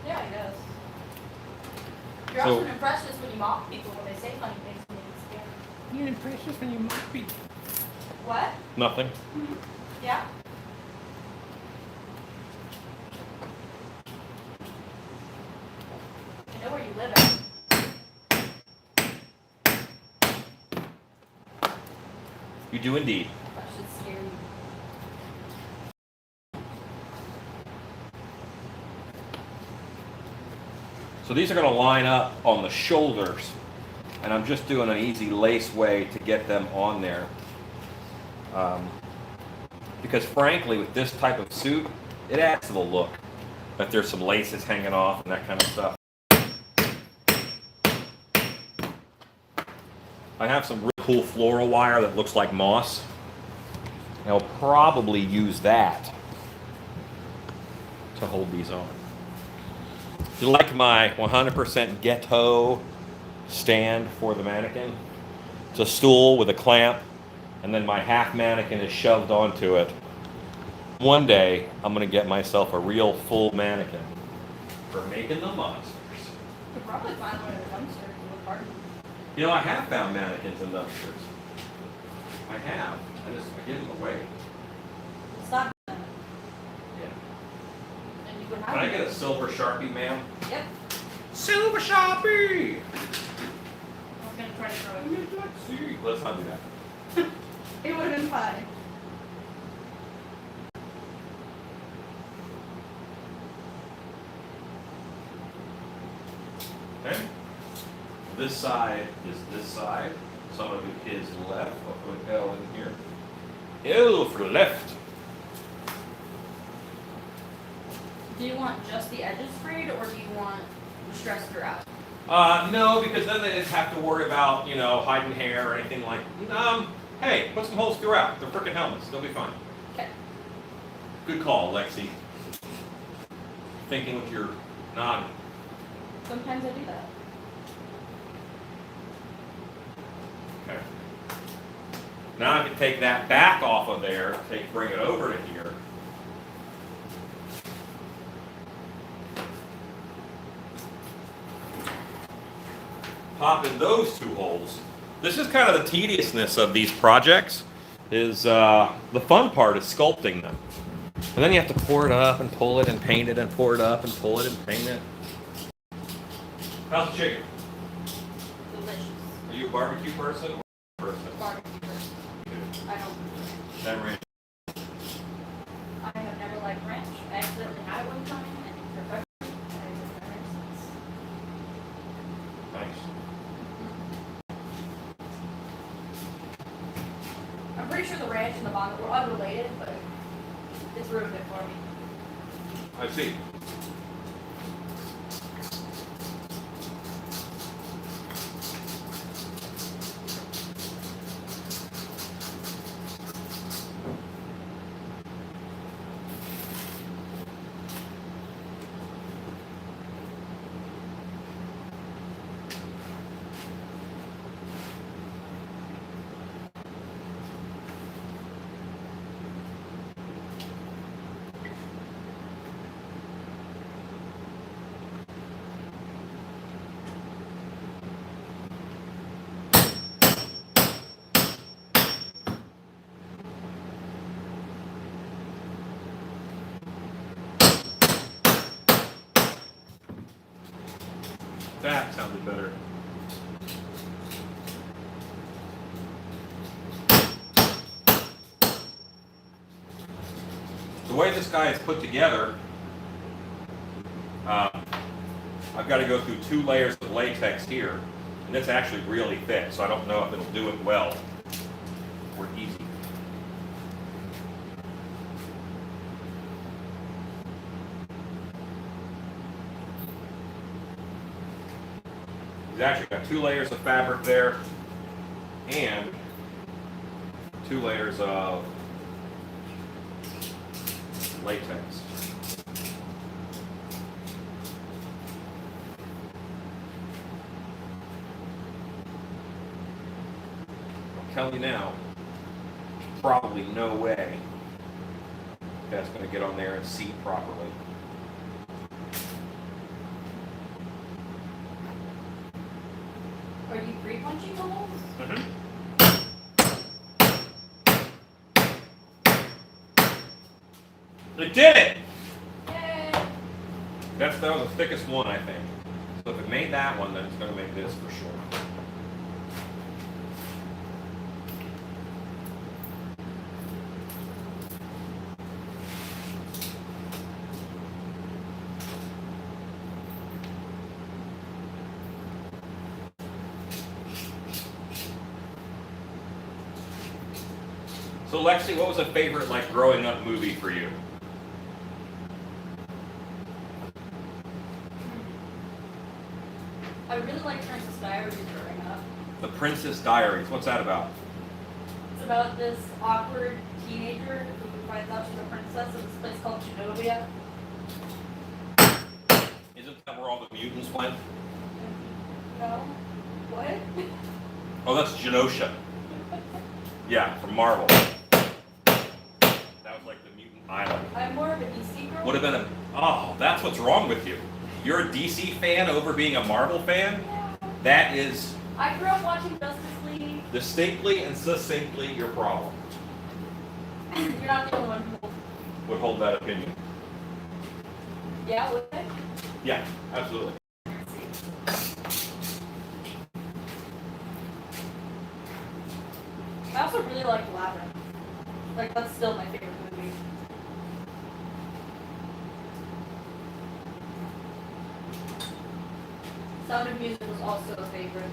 Yeah, I guess. You're So- also an impressionist when you mock people when they say funny things and make you scared. You're an impressionist when you mock people. What? Nothing. Yeah? I know where you live at. You do indeed. That should scare you. So these are going to line up on the shoulders, and I'm just doing an easy lace way to get them on there. Because frankly, with this type of suit, it adds to the look. If there's some laces hanging off and that kind of stuff. I have some really cool floral wire that looks like moss. And I'll probably use that to hold these on. Do you like my 100% ghetto stand for the mannequin? It's a stool with a clamp, and then my half mannequin is shoved onto it. One day, I'm going to get myself a real full mannequin for making the monsters. You could probably find one in a dumpster if you look hard. You know, I have found mannequins in dumpsters. I have. I give them away. Stop them. Yeah. And you would have Can I get a silver Sharpie, ma'am? Yep. Silver Sharpie! I was gonna try to throw it. Let's see. Let's not do that. It would have been fine. Okay. This side is this side. So I'm going to do his left. I'll put L in here. L for left. Do you want just the edges frayed, or do you want stress throughout? No, because then they just have to worry about, hiding hair or anything like. Hey, put some holes throughout. They're freaking helmets. They'll be fine. Okay. Good call, Lexi. Thinking with your nod. Sometimes I do that. Okay. Now I can take that back off of there, bring it over to here. Pop in those two holes. This is kind of the tediousness of these projects. The fun part is sculpting them. And then you have to pour it up and pull it and paint it and pour it up and pull it and paint it. How's the chicken? Delicious. Are you a barbecue person or a person? Barbecue person. I don't. That ranch. I have never liked ranch. I accidentally had it one time, and it's perfect. I haven't had ranch since. Nice. I'm pretty sure the ranch and the vomit were unrelated, but it's ruined it for me. I see. That sounded better. The way this guy is put together, I've got to go through 2 layers of latex here, and it's actually really thick, so I don't know if it'll do it well or easy. He's actually got 2 layers of fabric there, and 2 layers of latex. I'm telling you now, there's probably no way that's going to get on there and seat properly. Are you pre-punching the holes? Mm-hmm. It did it! Yay! That was the thickest one, I think. So if it made that one, then it's going to make this for sure. So Lexi, what was a favorite like growing up movie for you? I really like Princess Diaries growing up. The Princess Diaries. What's that about? It's about this awkward teenager who finds out she's a princess in this place called Genovia. Isn't that where all the mutants went? No? What? Oh, that's Genosha. Yeah, from Marvel. That was like the mutant island. I'm more of a DC girl. Would have been a. Oh, that's what's wrong with you. You're a DC fan over being a Marvel fan? Yeah. That is I grew up watching Justice League. distinctly and succinctly your problem. You're not the only one who. Would hold that opinion. Yeah, would I? Yeah, absolutely. I also really like Labyrinth. Like, that's still my favorite movie. Sound of Music was also a favorite.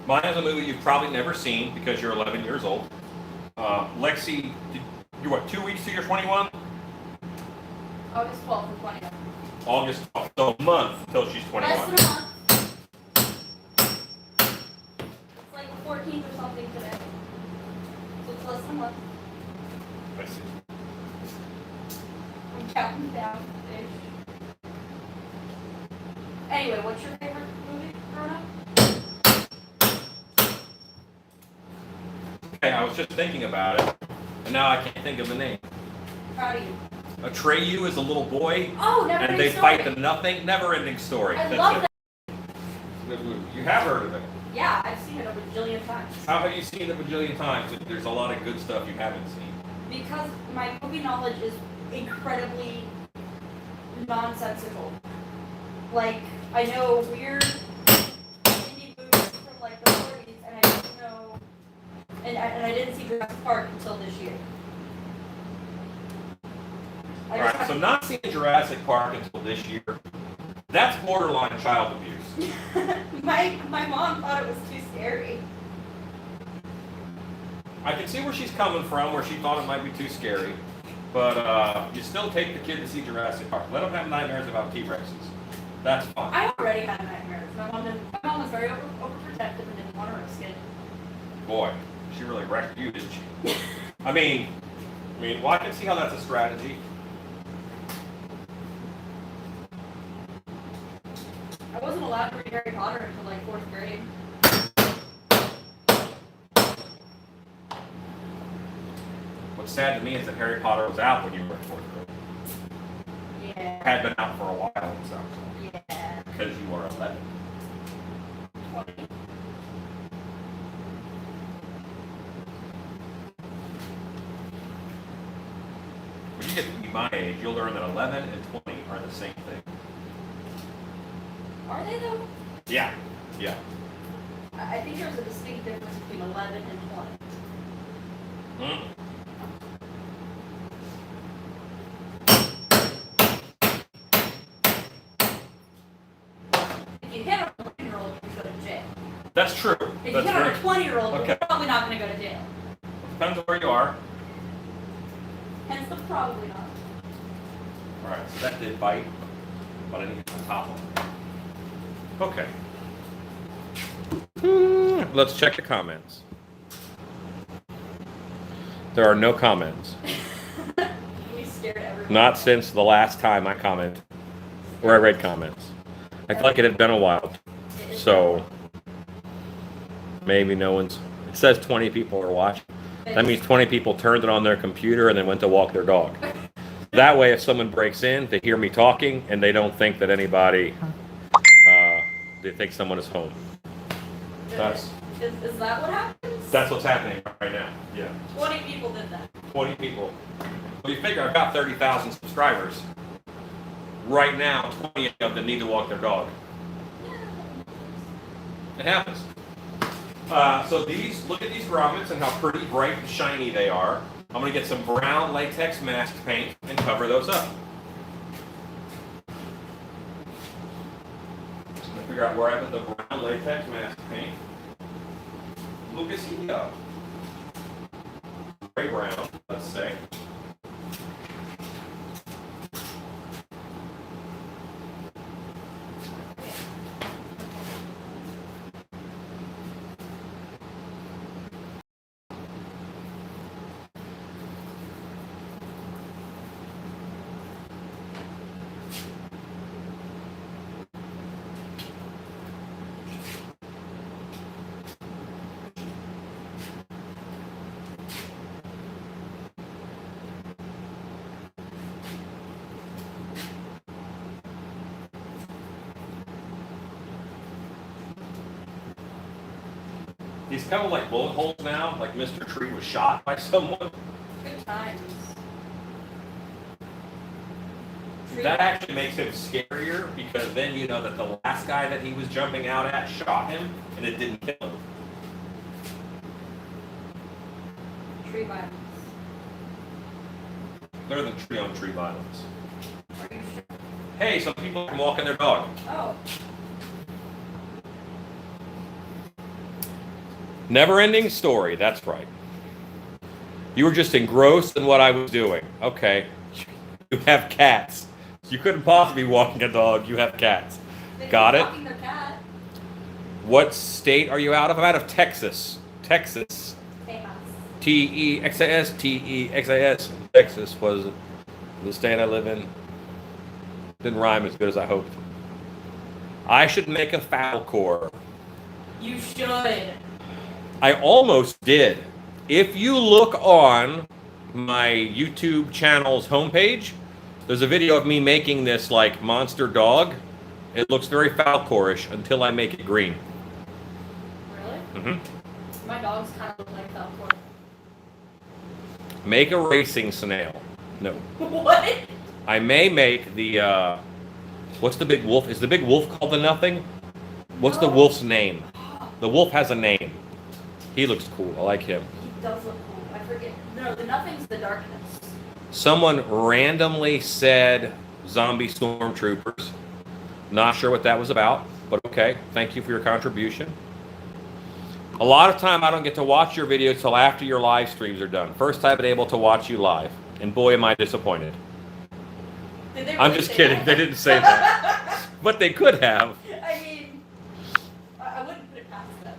Mine is a movie you've probably never seen because you're 11 years old. Lexi, you're what, 2 weeks till you're 21? August 12th and 20th. August 12th, so a month until she's 21. Less than a month. It's like the 14th or something today. So it's less than a month. I see. I'm counting down. Anyway, what's your favorite movie growing up? Okay, I was just thinking about it, and now I can't think of the name. Proud of you. Atreyu is a little boy, Oh, never and they fight the nothing, never-ending story. I That's love it. You have heard of it. Yeah, I've seen it a bajillion times. How have you seen it a bajillion times if there's a lot of good stuff you haven't seen? Because my movie knowledge is incredibly nonsensical. Like, I know weird indie movies from like the 40s, and I didn't know, and I didn't see Jurassic Park until this year. Alright, so not seeing Jurassic Park until this year, that's borderline child abuse. my mom thought it was too scary. I can see where she's coming from, where she thought it might be too scary, but you still take the kid to see Jurassic Park. Let them have nightmares about T-Rexes. That's fine. I already had nightmares. My mom was very overprotective and didn't want to risk it. Boy, she really wrecked you, didn't she? I mean, well, I can see how that's a strategy. I wasn't allowed to read Harry Potter until like 4th grade. What's sad to me is that Harry Potter was out when you were in 4th grade. Yeah. Had been out for a while, it sounds like. Yeah. Because you were 11. 20. When you get to be my age, you'll learn that 11 and 20 are the same thing. Are they though? Yeah. Yeah. I think there's a distinct difference between 11 and 20. Mm. If you hit on a 11-year-old, you go to jail. That's true. If That's you hit on a 20-year-old, Okay. you're probably not going to go to jail. Depends on where you are. Hence the probably not. All right, so that did bite, but I didn't get the top one. Okay. Let's check the comments. There are no comments. We scared everyone. Not since the last time I commented, or I read comments. I feel like it had been a while. So maybe no one's. It says 20 people are watching. That means 20 people turned it on their computer and then went to walk their dog. That way, if someone breaks in, they hear me talking and they don't think that anybody. They think someone is home. Is that what happens? That's what's happening right now. Yeah. 20 people did that. 20 people. Well, you figure I've got 30,000 subscribers. Right now, 20 of them need to walk their dog. It happens. So these, look at these grommets and how pretty, bright, and shiny they are. I'm going to get some brown latex mask paint and cover those up. I'm going to figure out where I put the brown latex mask paint. Lucas, he go. Gray brown, let's say. These kind of like bullet holes now, like Mr. Tree was shot by someone. Good times. That actually makes him scarier because then you know that the last guy that he was jumping out at shot him and it didn't kill him. Tree violence. Better than tree on tree violence. Are you sure? Hey, some people can walk in their dog. Oh. Never-ending story, that's right. You were just engrossed in what I was doing. Okay. You have cats. You couldn't possibly be walking a dog. You have cats. Got it? Walking their cat. What state are you out of? I'm out of Texas. Texas. Famous. Texas. Texas. Texas was the state I live in. Didn't rhyme as good as I hoped. I should make a Falcor. You should. I almost did. If you look on my YouTube channel's homepage, there's a video of me making this like monster dog. It looks very Falcorish until I make it green. Really? Mm-hmm. My dogs kind of look like Falcor. Make a racing snail. No. What? I may make the, what's the big wolf? Is the big wolf called the Nothing? What's the wolf's name? The wolf has a name. He looks cool. I like him. He does look cool. I forget. No, the Nothing's the darkness. Someone randomly said zombie stormtroopers. Not sure what that was about, but okay. Thank you for your contribution. A lot of time I don't get to watch your videos till after your live streams are done. First I've been able to watch you live, and boy am I disappointed. Did they really I'm just say kidding. that? They didn't say that. But they could have. I mean, I wouldn't put it past them.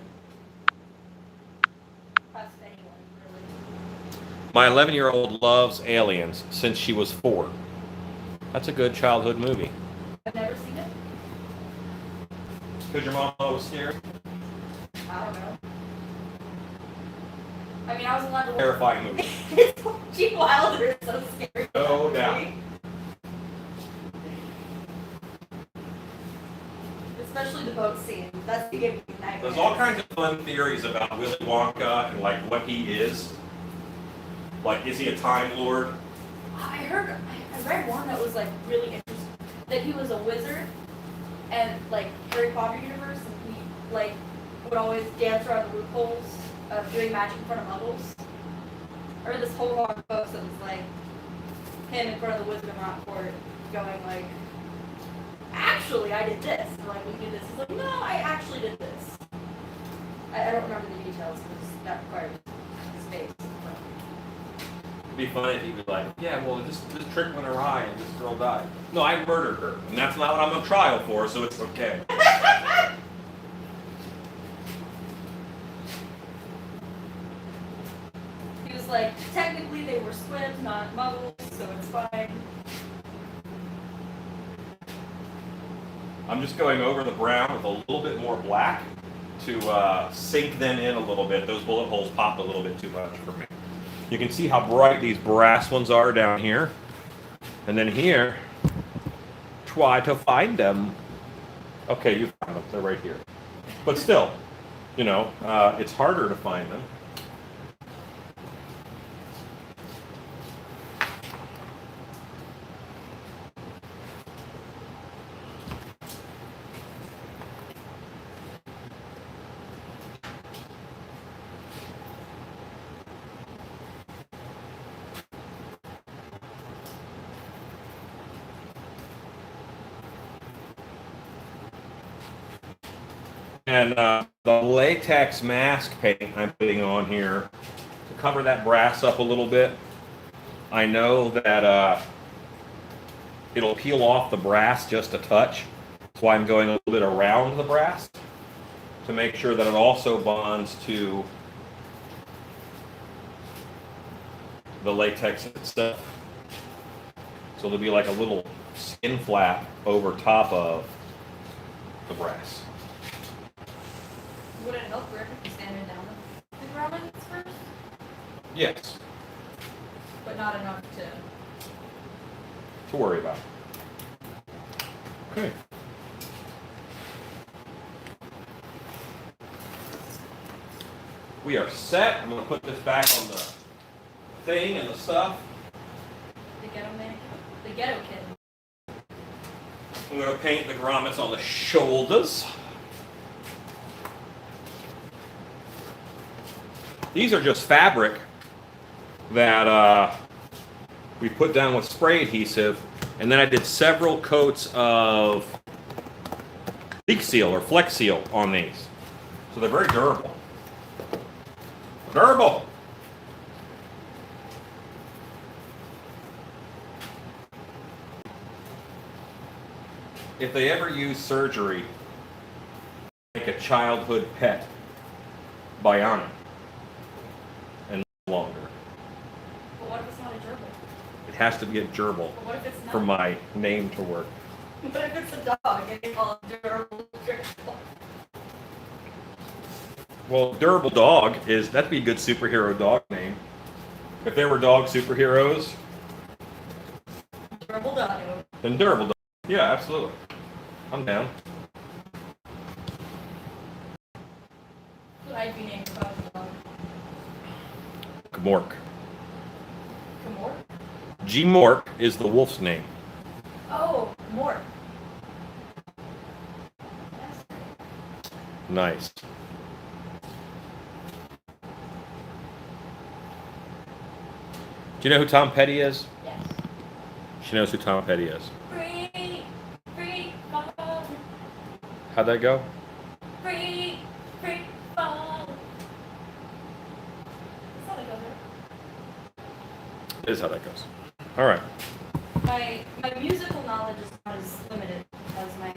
Past anyone, really. My 11-year-old loves Aliens since she was 4. That's a good childhood movie. I've never seen it. Because your mom was scared? I don't know. I mean, I was allowed to watch. Terrifying movie. Gene Wilder is so scary. No doubt. Especially the boat scene. That's the giving me nightmares. There's all kinds of fun theories about Willy Wonka and like what he is. Like, is he a Time Lord? I read one that was like really interesting. That he was a wizard and like Harry Potter universe, and he like would always dance around the loopholes of doing magic in front of muggles. I read this whole long post that was like him in front of the Wisdom Rock Court going like, actually I did this. And like, we did this. He's like, no, I actually did this. I don't remember the details because that requires space. It'd be funny if he'd be like, yeah, well, this trick went awry and this girl died. No, I murdered her, and that's not what I'm on trial for, so it's okay. He was like, technically they were squids, not muggles, so it's fine. I'm just going over the brown with a little bit more black to sink them in a little bit. Those bullet holes popped a little bit too much for me. You can see how bright these brass ones are down here. And then here, try to find them. Okay, you found them. They're right here. But still, you know, it's harder to find them. And the latex mask paint I'm putting on here to cover that brass up a little bit. I know that it'll peel off the brass just a touch. That's why I'm going a little bit around the brass to make sure that it also bonds to the latex itself. So there'll be like a little skin flap over top of the brass. Would it help Rick if you sanded down the grommets first? Yes, But not enough to worry about. Okay. We are set. I'm going to put this back on the thing and the stuff. the ghetto man, the ghetto kid. I'm going to paint the grommets on the shoulders. These are just fabric that we put down with spray adhesive, and then I did several coats of leak seal or flex seal on these. So they're very durable. Durable! If they ever use surgery, make a childhood pet bionic and no longer. But what if it's not a gerbil? It has to be a gerbil But what if it's not? for my name to work. What if it's a dog and they call it durable gerbil? Well, durable dog that'd be a good superhero dog name. If there were dog superheroes, Durable dog. then durable dog. Yeah, absolutely. I'm down. What I'd be named if I was a dog. Gmork. Gamor? Gmork is the wolf's name. Oh, more. Nice. Do you know who Tom Petty is? Yes. She knows who Tom Petty is. Free, free fall, How'd that go? free, free fall. That's how it goes, right? Is how that goes. All right. My musical knowledge is not as limited as my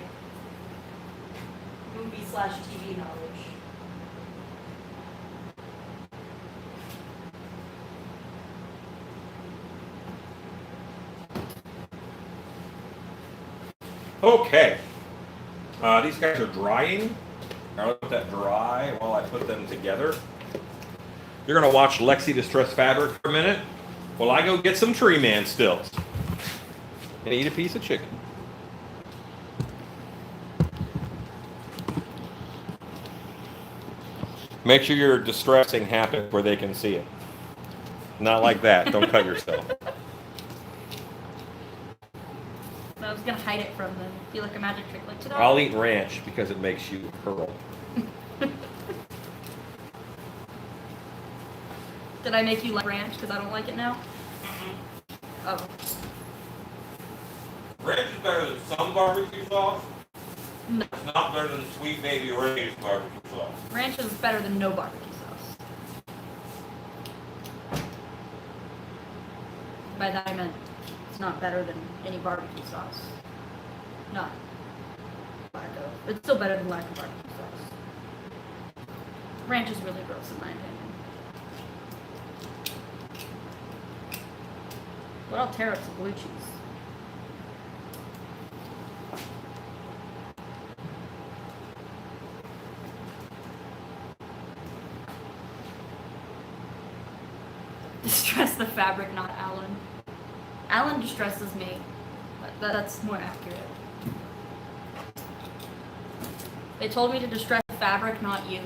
movie/TV knowledge. Okay. These guys are drying. I'll let that dry while I put them together. You're going to watch Lexi distress fabric for a minute while I go get some Tree Man stilts and eat a piece of chicken. Make sure your distressing happens where they can see it. Not like that. Don't cut yourself. I was gonna hide it from them. Be like a magic trick, like to I'll eat ranch because it makes you hurl. Did I make you like ranch because I don't like it now? Oh. Ranch is better than some barbecue sauce. No. It's not better than Sweet Baby Ray's barbecue sauce. Ranch is better than no barbecue sauce. By that I meant it's not better than any barbecue sauce. Not lack of. It's still better than lack of barbecue sauce. Ranch is really gross in my opinion. But I'll tear up some blue cheese. Distress the fabric, not Alan. Alan distresses me. But that's more accurate. They told me to distress the fabric, not you.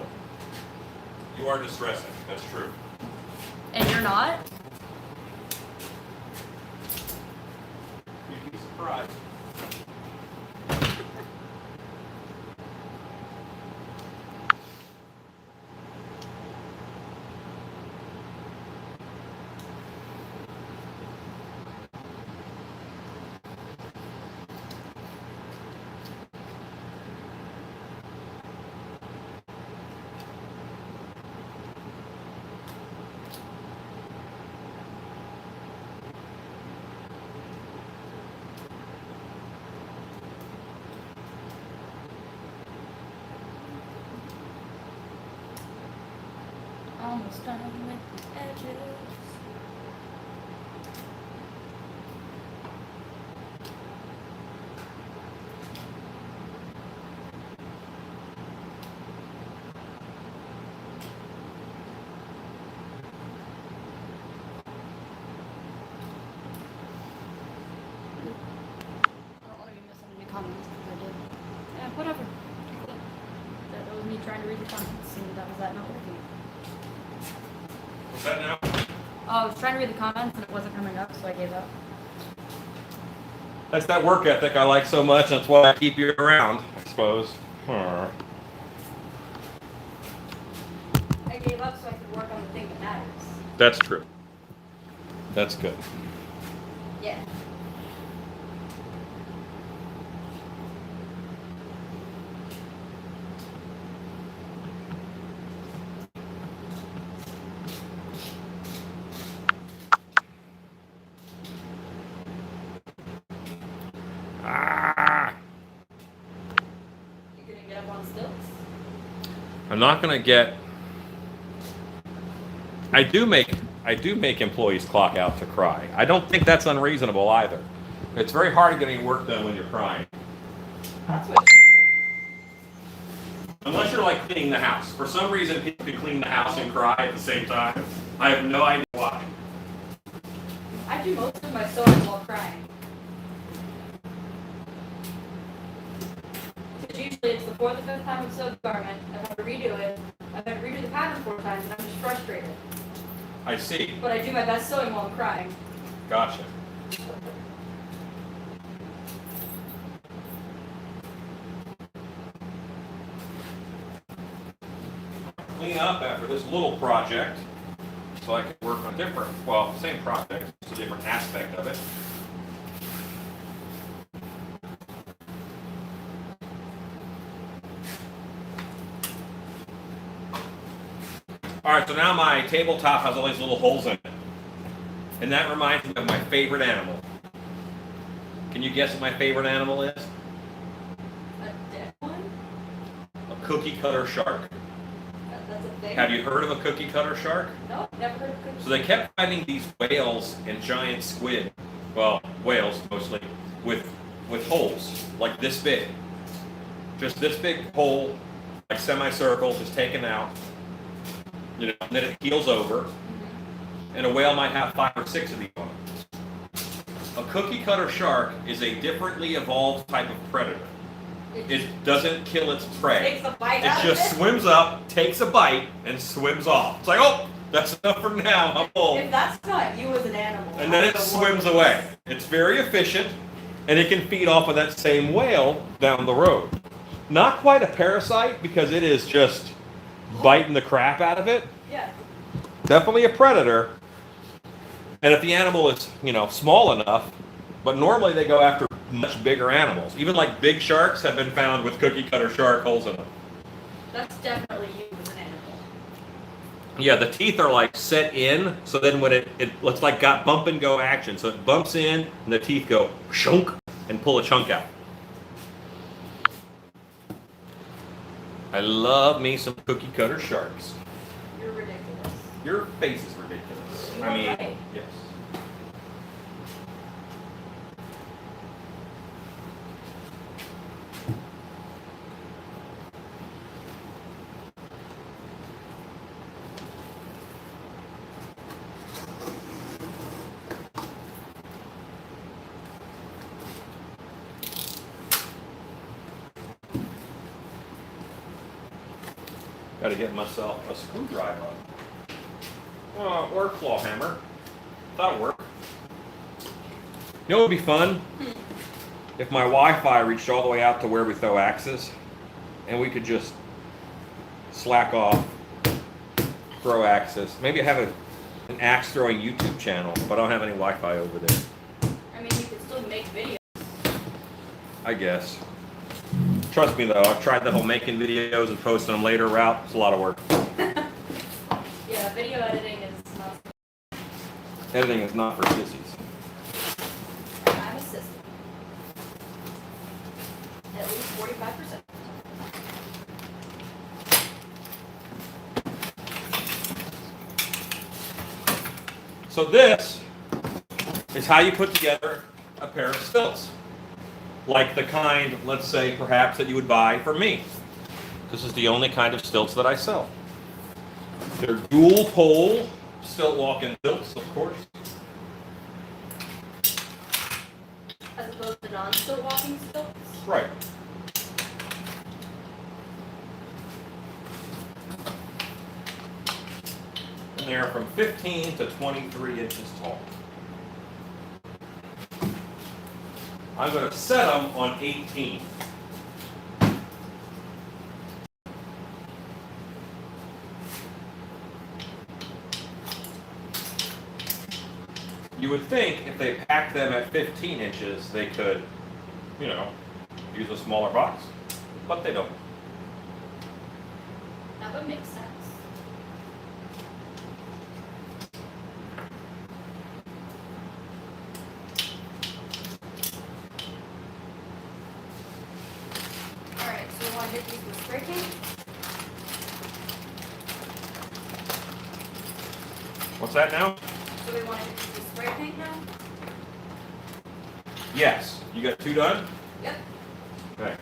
You are distressing. That's true. And you're not? You'd be surprised. Almost done with the edges. I don't want to be missing any comments because I did. Yeah, whatever. That was me trying to read the comments, and that was that not working. What's that now? Oh, I was trying to read the comments and it wasn't coming up, so I gave up. That's that work ethic I like so much. That's why I keep you around, I suppose. I gave up so I could work on the thing that matters. That's true. That's good. Yeah. Ah! You gonna get up on stilts? I'm not gonna get. I do make employees clock out to cry. I don't think that's unreasonable either. It's very hard to get any work done when you're crying. That's what. Unless you're like cleaning the house. For some reason, people can clean the house and cry at the same time. I have no idea why. I do most of my sewing while crying. Because usually it's the fourth or fifth time I've sewed the garment, I've had to redo it, I've had to redo the pattern 4 times, and I'm just frustrated. I see. But I do my best sewing while I'm crying. Gotcha. Clean up after this little project so I can work on different, well, same project, just a different aspect of it. All right, so now my tabletop has all these little holes in it. And that reminds me of my favorite animal. Can you guess what my favorite animal is? A dead one? A cookie cutter shark. That's a thing? Have you heard of a cookie cutter shark? No, never heard of cookies. So they kept finding these whales and giant squid, well, whales mostly, with holes like this big. Just this big hole, like semicircle, just taken out. You know, and then it heals over. And a whale might have 5 or 6 of these on it. A cookie cutter shark is a differently evolved type of predator. It doesn't kill its prey. Takes a bite It out just of it. swims up, takes a bite, and swims off. It's like, oh, that's enough for now. I'm full. If that's not you as an animal. And then I it don't know swims what away. It's very efficient. and it can feed off of that same whale down the road. Not quite a parasite because it is just biting the crap out of it. Yeah. Definitely a predator. And if the animal is, small enough, but normally they go after much bigger animals. Even like big sharks have been found with cookie cutter shark holes in them. That's definitely you as an animal. Yeah, the teeth are like set in, so then when it looks like got bump and go action. So it bumps in and the teeth go shunk and pull a chunk out. I love me some cookie cutter sharks. You're ridiculous. Your face is ridiculous. You I are mean, right. yes. Got to get myself a screwdriver. Or a claw hammer. That'll work. You know what would be fun? If my Wi-Fi reached all the way out to where we throw axes, and we could just slack off, throw axes. Maybe I have an axe throwing YouTube channel, but I don't have any Wi-Fi over there. I mean, you could still make videos. I guess. Trust me though, I've tried the whole making videos and posting them later route. It's a lot of work. Yeah, video editing is not. Editing is not for sissies. I'm a system. At least 45%. So this is how you put together a pair of stilts. Like the kind, let's say, perhaps that you would buy for me. This is the only kind of stilts that I sell. They're dual pole stilt walking stilts, of course. As opposed to non-stilt walking stilts. Right. And they're from 15 to 23 inches tall. I'm going to set them on 18. You would think if they packed them at 15 inches, they could, use a smaller box, but they don't. That would make sense. Alright, so we want to hit these with spray paint? What's that now? So we want to hit these with spray paint now? Yes. You got 2 done? Yep. Okay.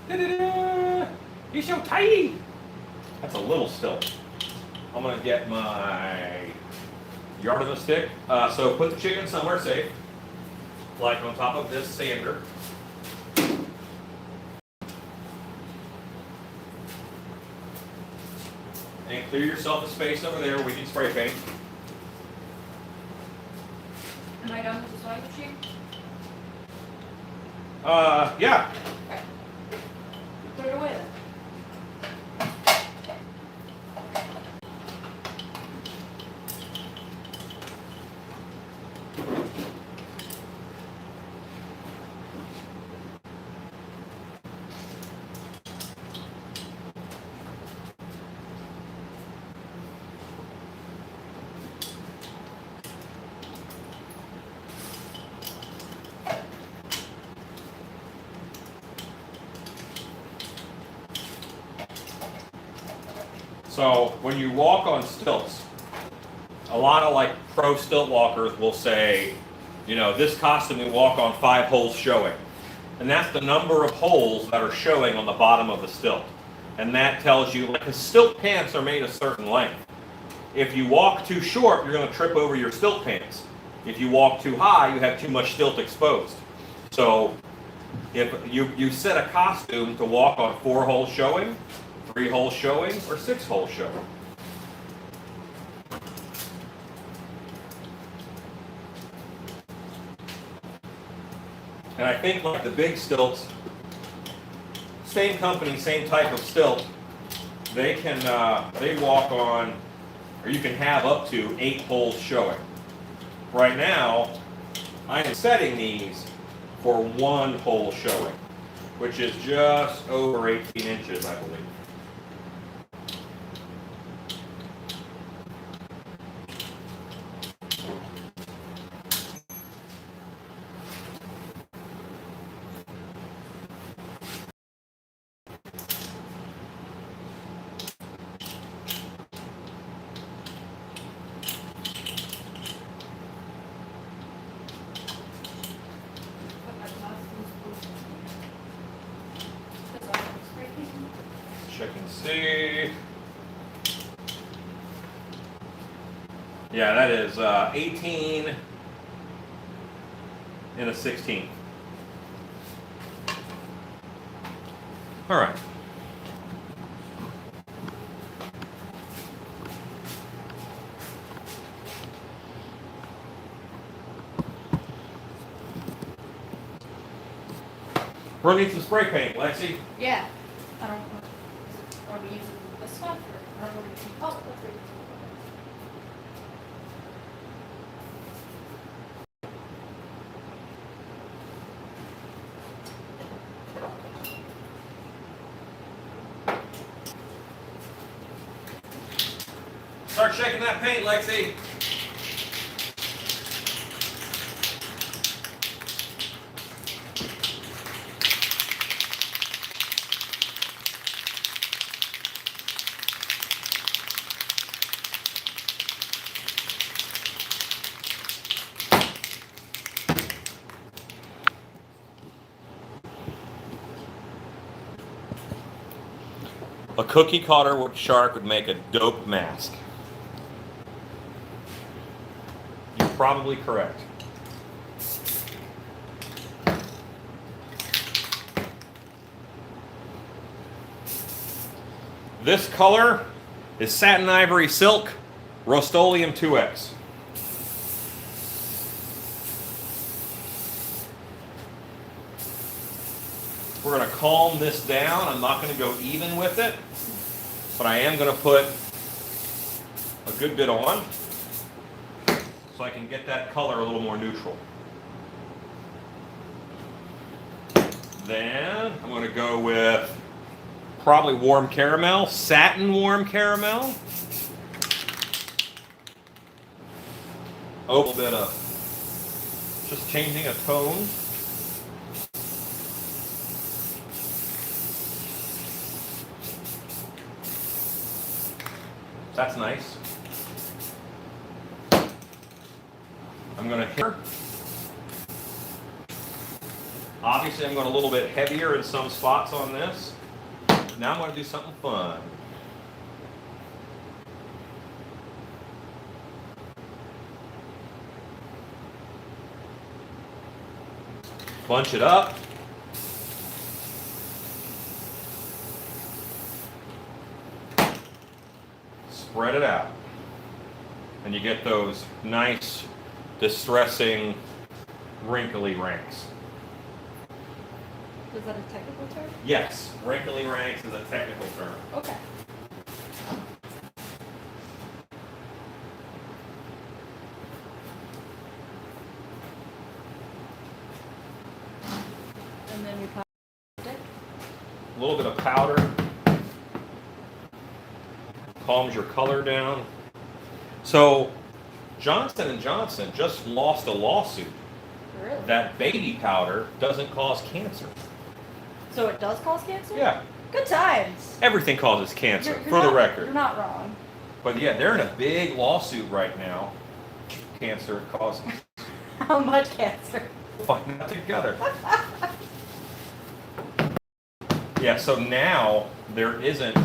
Da-da-da! You're so tiny! That's a little stilt. I'm gonna get my yard of a stick. So put the chicken somewhere safe, like on top of this sander. And clear yourself a space over there where we can spray paint. Am I done with the sewing machine? Yeah. Okay. Put it away then. So when you walk on stilts, a lot of like pro stilt walkers will say, this costume we walk on 5 holes showing. And that's the number of holes that are showing on the bottom of the stilt. And that tells you, like, 'cause stilt pants are made a certain length. If you walk too short, you're going to trip over your stilt pants. If you walk too high, you have too much stilt exposed. So if you set a costume to walk on 4 holes showing, 3 holes showing, or 6 holes showing. And I think like the big stilts, same company, same type of stilt, they can they walk on, or you can have up to 8 holes showing. Right now, I am setting these for 1 hole showing, which is just over 18 inches, I believe. Check and see. Yeah, that is 18 and a 16. All right. We're gonna need some spray paint, Lexi. Yeah. I don't know. Are we using this stuff or are we using, oh, that's right. Start shaking that paint, Lexi. A cookie cutter shark would make a dope mask. You're probably correct. This color is Satin Ivory Silk Rust-Oleum 2X. We're going to calm this down. I'm not going to go even with it, but I am going to put a good bit on so I can get that color a little more neutral. Then I'm going to go with probably warm caramel, satin warm caramel. A little bit of just changing a tone. That's nice. I'm going to hit her. Obviously, I'm going a little bit heavier in some spots on this. Now I'm going to do something fun. Bunch it up. Spread it out. And you get those nice, distressing, wrinkly ranks. Is that a technical term? Yes, wrinkly ranks is a technical term. Okay. And then we powder it. A little bit of powder calms your color down. So Johnson & Johnson just lost a lawsuit Really? that baby powder doesn't cause cancer. So it does cause cancer? Yeah, Good times. everything causes cancer, You're for the not- record. You're not wrong. But yeah, they're in a big lawsuit right now. Cancer causing. How much cancer? Find out together. Yeah, so now there isn't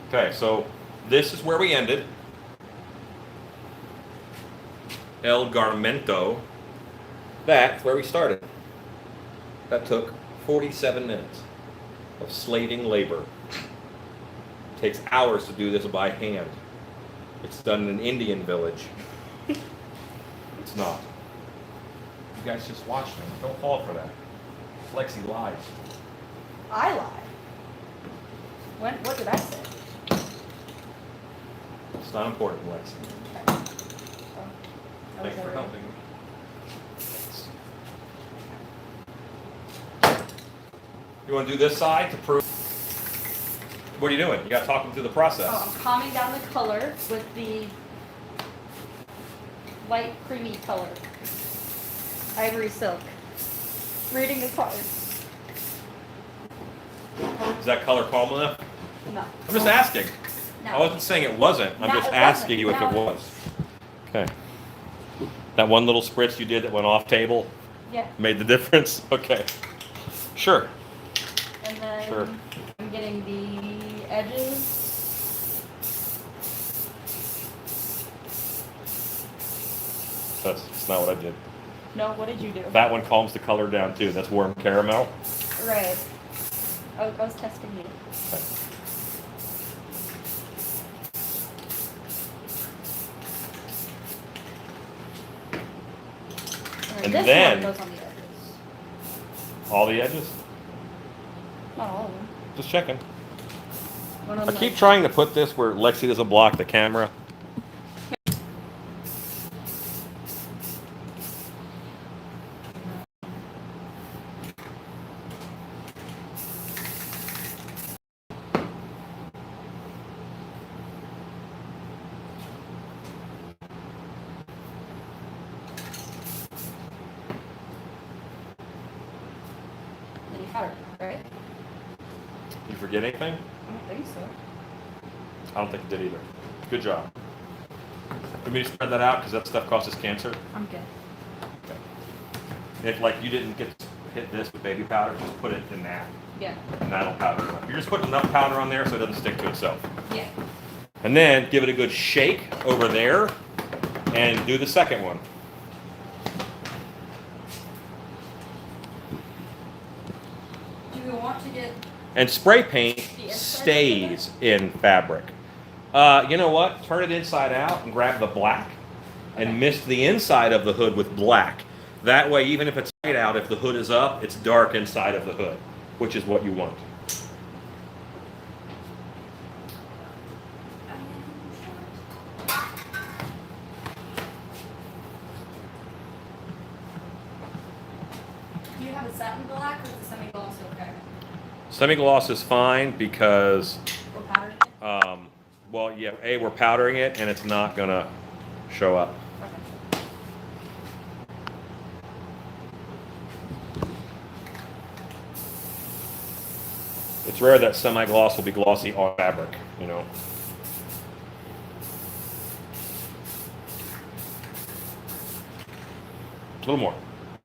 Okay, so this is where we ended. El Garmento. That's where we started. That took 47 minutes of slaving labor. It takes hours to do this by hand. It's done in an Indian village. It's not. You guys just watch me. Don't fall for that. Lexi lies. I lie. What did I say? It's not important, Lexi. Okay. Thanks for helping me. Thanks. You want to do this side to prove? What are you doing? You got to talk them through the process. Oh, I'm calming down the color with the light creamy color. Ivory silk. Reading the cards. Is that color calm enough? No. I'm just asking. No. I wasn't saying it wasn't. I'm No, just it asking you if wasn't. it No. was. Okay. That one little spritz you did that went off table Yeah. made the difference? Okay. Sure. And then Sure. I'm getting the edges. That's not what I did. No, what did you do? That one calms the color down too. That's warm caramel. Right. I was testing you. Okay. Alright, And this then- one goes on the edges. All the edges? Not all of them. Just checking. One of I them keep like- trying to put this where Lexi doesn't block the camera. Then you powder it, right? You forget anything? I don't think so. I don't think you did either. Good job. Let me spread that out because that stuff causes cancer. I'm good. Okay. If like you didn't get to hit this with baby powder, just put it in that, Yeah. and that'll powder it up. You're just putting enough powder on there so it doesn't stick to itself. Yeah. And then give it a good shake over there, and do the second one. Do you want to get And spray paint The inside stays in fabric. You know what? Turn it inside out and grab the black and Okay. mist the inside of the hood with black. That way, even if it's light out, if the hood is up, it's dark inside of the hood, which is what you want. Do you have a satin black or is the semi-gloss okay? Semi-gloss is fine because, Or powdered it? well, yeah, A, we're powdering it and it's not gonna show up. Okay. It's rare that semi-gloss will be glossy on fabric, you know. A little more.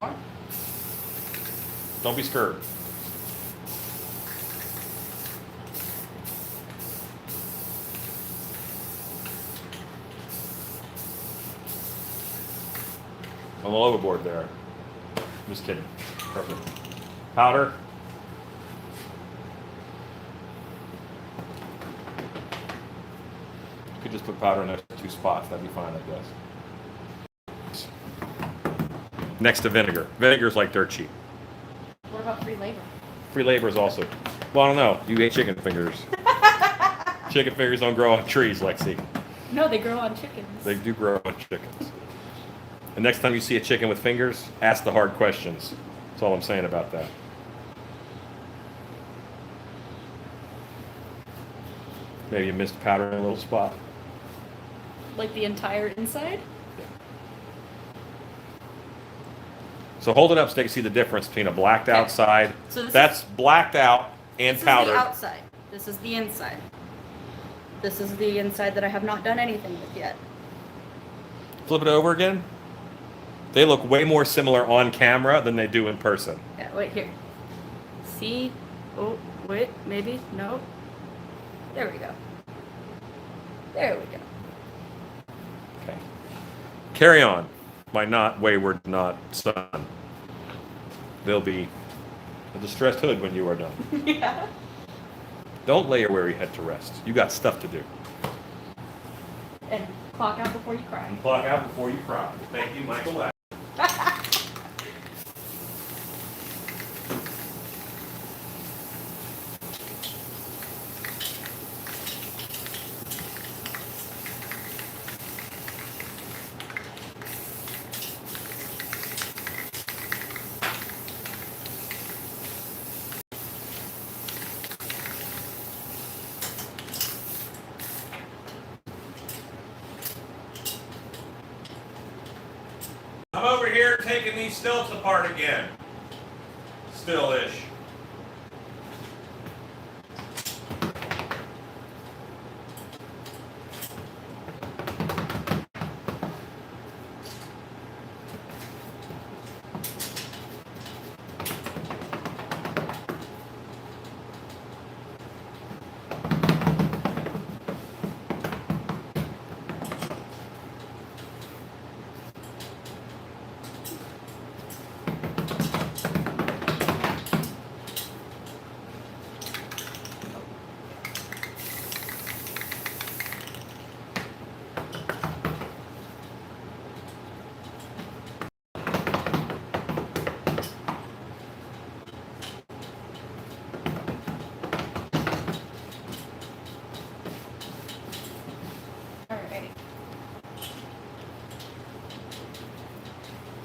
More? Don't be scared. I'm a little overboard there. I'm just kidding. Perfect. Powder. You could just put powder in those two spots. That'd be fine, I guess. Next to vinegar. Vinegar is like dirt cheap. What about free labor? Free labor is also. Well, I don't know. You ate chicken fingers. Chicken fingers don't grow on trees, Lexi. No, they grow on chickens. They do grow on chickens. The next time you see a chicken with fingers, ask the hard questions. That's all I'm saying about that. Maybe you missed powder in a little spot. Like the entire inside? So hold it up so they can see the difference between a blacked out Okay. side. So this That's blacked out and This powdered. is the outside. This is the inside. This is the inside that I have not done anything with yet. Flip it over again. They look way more similar on camera than they do in person. Yeah, wait here. See? Oh, wait, maybe? No. There we go. There we go. Okay. Carry on, my not wayward not son. There'll be a distressed hood when you are done. Yeah. Don't lay your weary head to rest. You got stuff to do. And clock out before you cry. And clock out before you cry. Thank you, Michael. I'm over here taking these stilts apart again. Still-ish. Alright.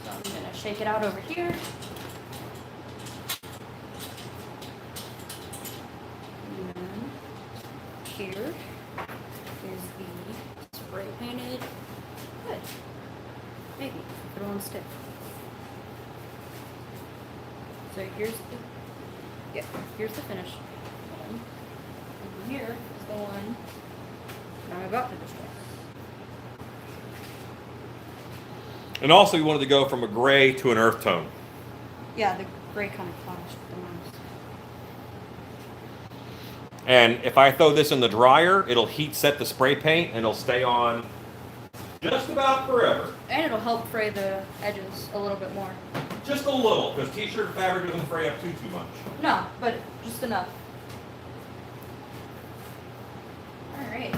So I'm gonna shake it out over here. And then here is the spray painted hood. Maybe if it won't stick. So here's the finished one. And here is the one I'm about to destroy. And also, you wanted to go from a gray to an earth tone. Yeah, the gray kind of clashed with the mouse. And if I throw this in the dryer, it'll heat set the spray paint and it'll stay on just about forever. And it'll help fray the edges a little bit more. Just a little, because t-shirt fabric doesn't fray up too much. No, but just enough. Alright,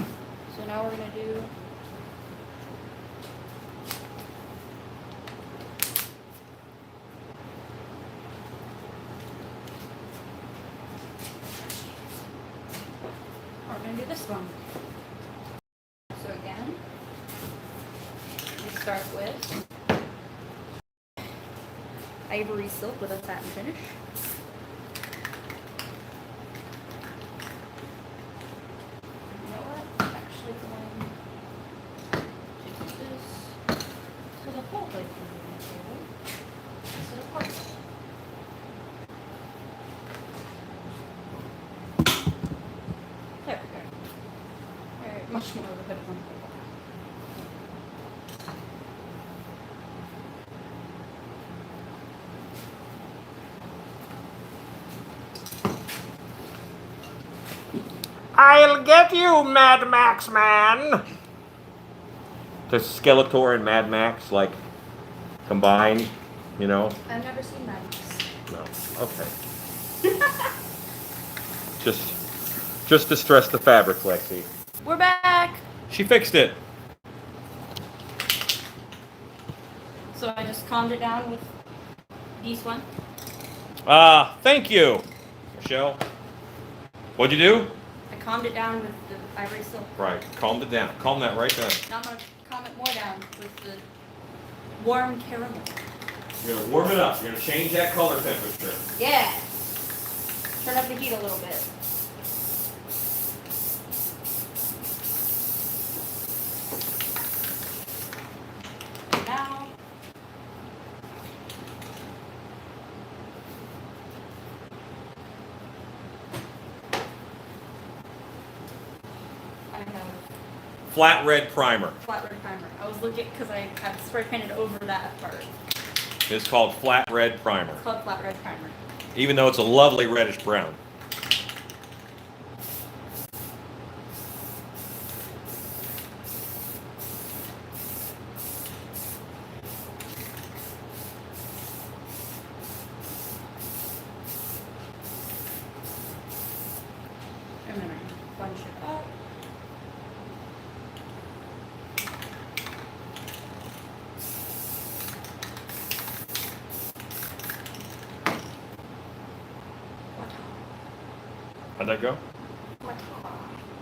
so now we're going to do this one. So again, we start with ivory silk with a satin finish. You know what? I'm actually going to use this so the whole plate can be on the table instead of part. There we go. Alright, much more of a bit of one table. I'll get you, Mad Max Man! Does Skeletor and Mad Max, like, combined, you know? I've never seen Mad Max. No. Okay. Just distress the fabric, Lexi. We're back! She fixed it. So I just calmed it down with this one. Thank you, Michelle. What'd you do? I calmed it down with the ivory silk. Right, calmed it down. Calm that right down. Now I'm going to calm it more down with the warm caramel. You're gonna warm it up. You're gonna change that color temperature. Yeah! Turn up the heat a little bit. And now, I have Flat red primer. flat red primer. I was looking because I have spray painted over that part. It's called flat red primer. It's called flat red primer. Even though it's a lovely reddish brown. And then I bunch it up. How'd that go?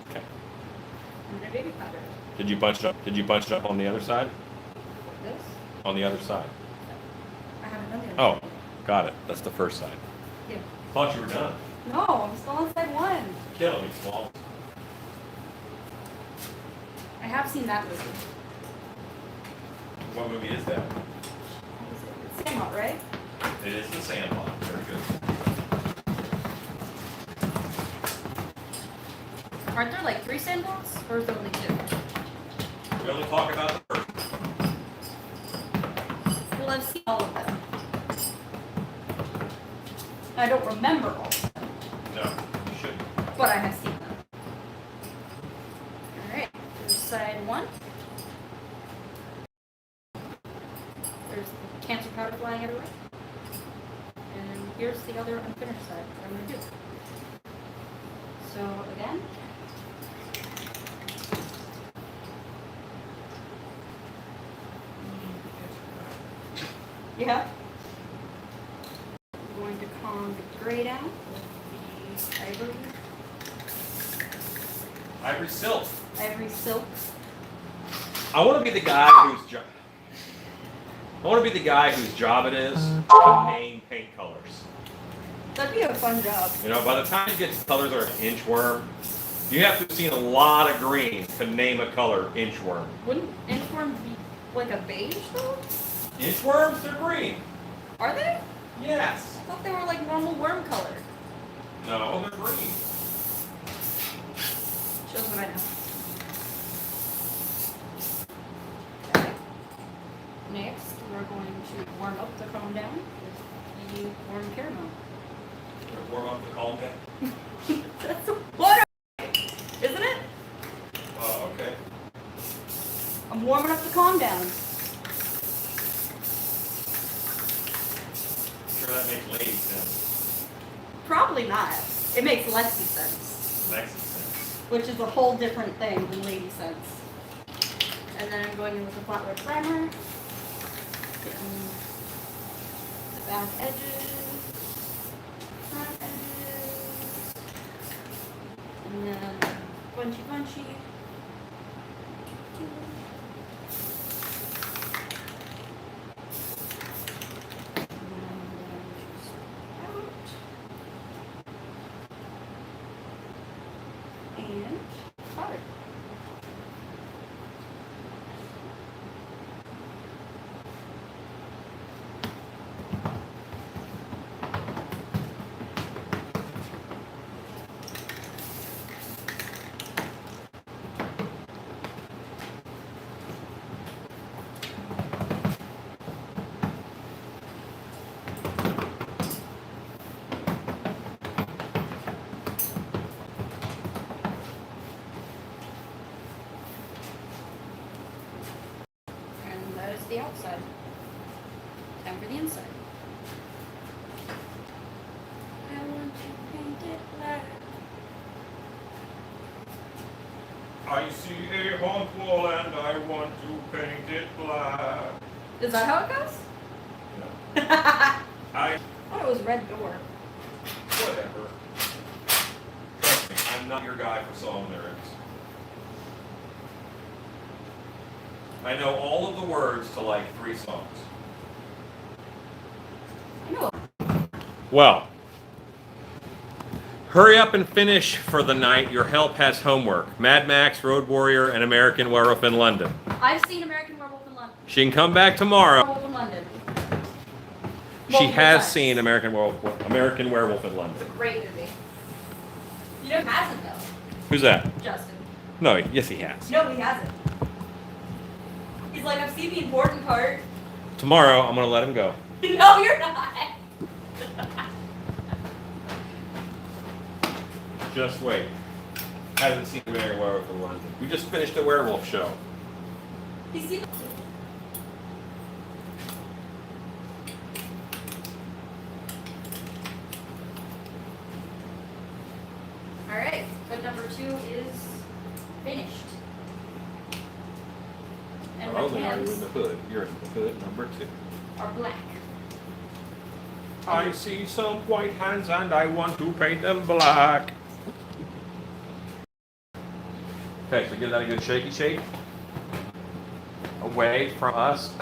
Okay. And then a baby powder. Did you bunch it up? Did you bunch it up on the other side? This? On the other side. I haven't done the Oh, other side. got it. That's the first side. Yeah. Thought you were done. No, I'm still on side one. Killing me, small. I have seen that movie. What movie is that? It's Sandlot, right? It is The Sandlot. Very good. Aren't there like 3 Sandlots? Or is there only 2? We only talk about the first. Well, I've seen all of them. I don't remember all of them, No, you shouldn't. but I have seen them. Alright, there's side 1. There's the cancer powder flying everywhere. And here's the other unfinished side that I'm going to do. So, again. Yeah. I'm going to calm the gray down with the Ivory silk. ivory silk. I want to be the guy whose job. I want to be the guy whose job it is to name paint colors. That'd be a fun job. You know, by the time you get to colors that are inchworm, you have to have seen a lot of green to name a color inchworm. Wouldn't inchworm be like a beige though? Inchworms, they're green. Are they? Yes. I thought they were like normal worm color. No, they're green. Shows what I know. Okay. Next, we're going to warm up the cone down with the warm caramel. Warm up the calm down. That's what, isn't it? Oh, okay. I'm warming up the calm down. Sure, that makes lady sense. Probably not. It makes Lexi sense, Makes sense. which is a whole different thing than lady sense. And then I'm going in with the flat red primer, getting the back edges, front edges, and then bunchy bunchy. And powder. And that is the outside. Time for the inside. I want to paint it black. I see a haunted wall and I want to paint it black. Is that how it goes? No. I thought it was red door. Whatever. Trust me, I'm not your guy for song lyrics. I know all of the words to like 3 songs. I know. Well, hurry up and finish for the night. Your help has homework. Mad Max, Road Warrior, and American Werewolf in London. I've seen American Werewolf in London. She can come back tomorrow. Werewolf in London. She Multiple has times. seen American Werewolf in London. Great movie. You know, he hasn't though, Who's that? Justin. No, yes he has. No, he hasn't. He's like, I've seen the important part. Tomorrow, I'm gonna let him go. No, you're not. Just wait. Hasn't seen American Werewolf in London. We just finished the werewolf show. He's seen. All right. But number 2 is finished. And Not my only are you in hands the hood, you're in the hood number 2. are black. I see some white hands and I want to paint them black. Okay, so give that a good shaky shake. Away from us.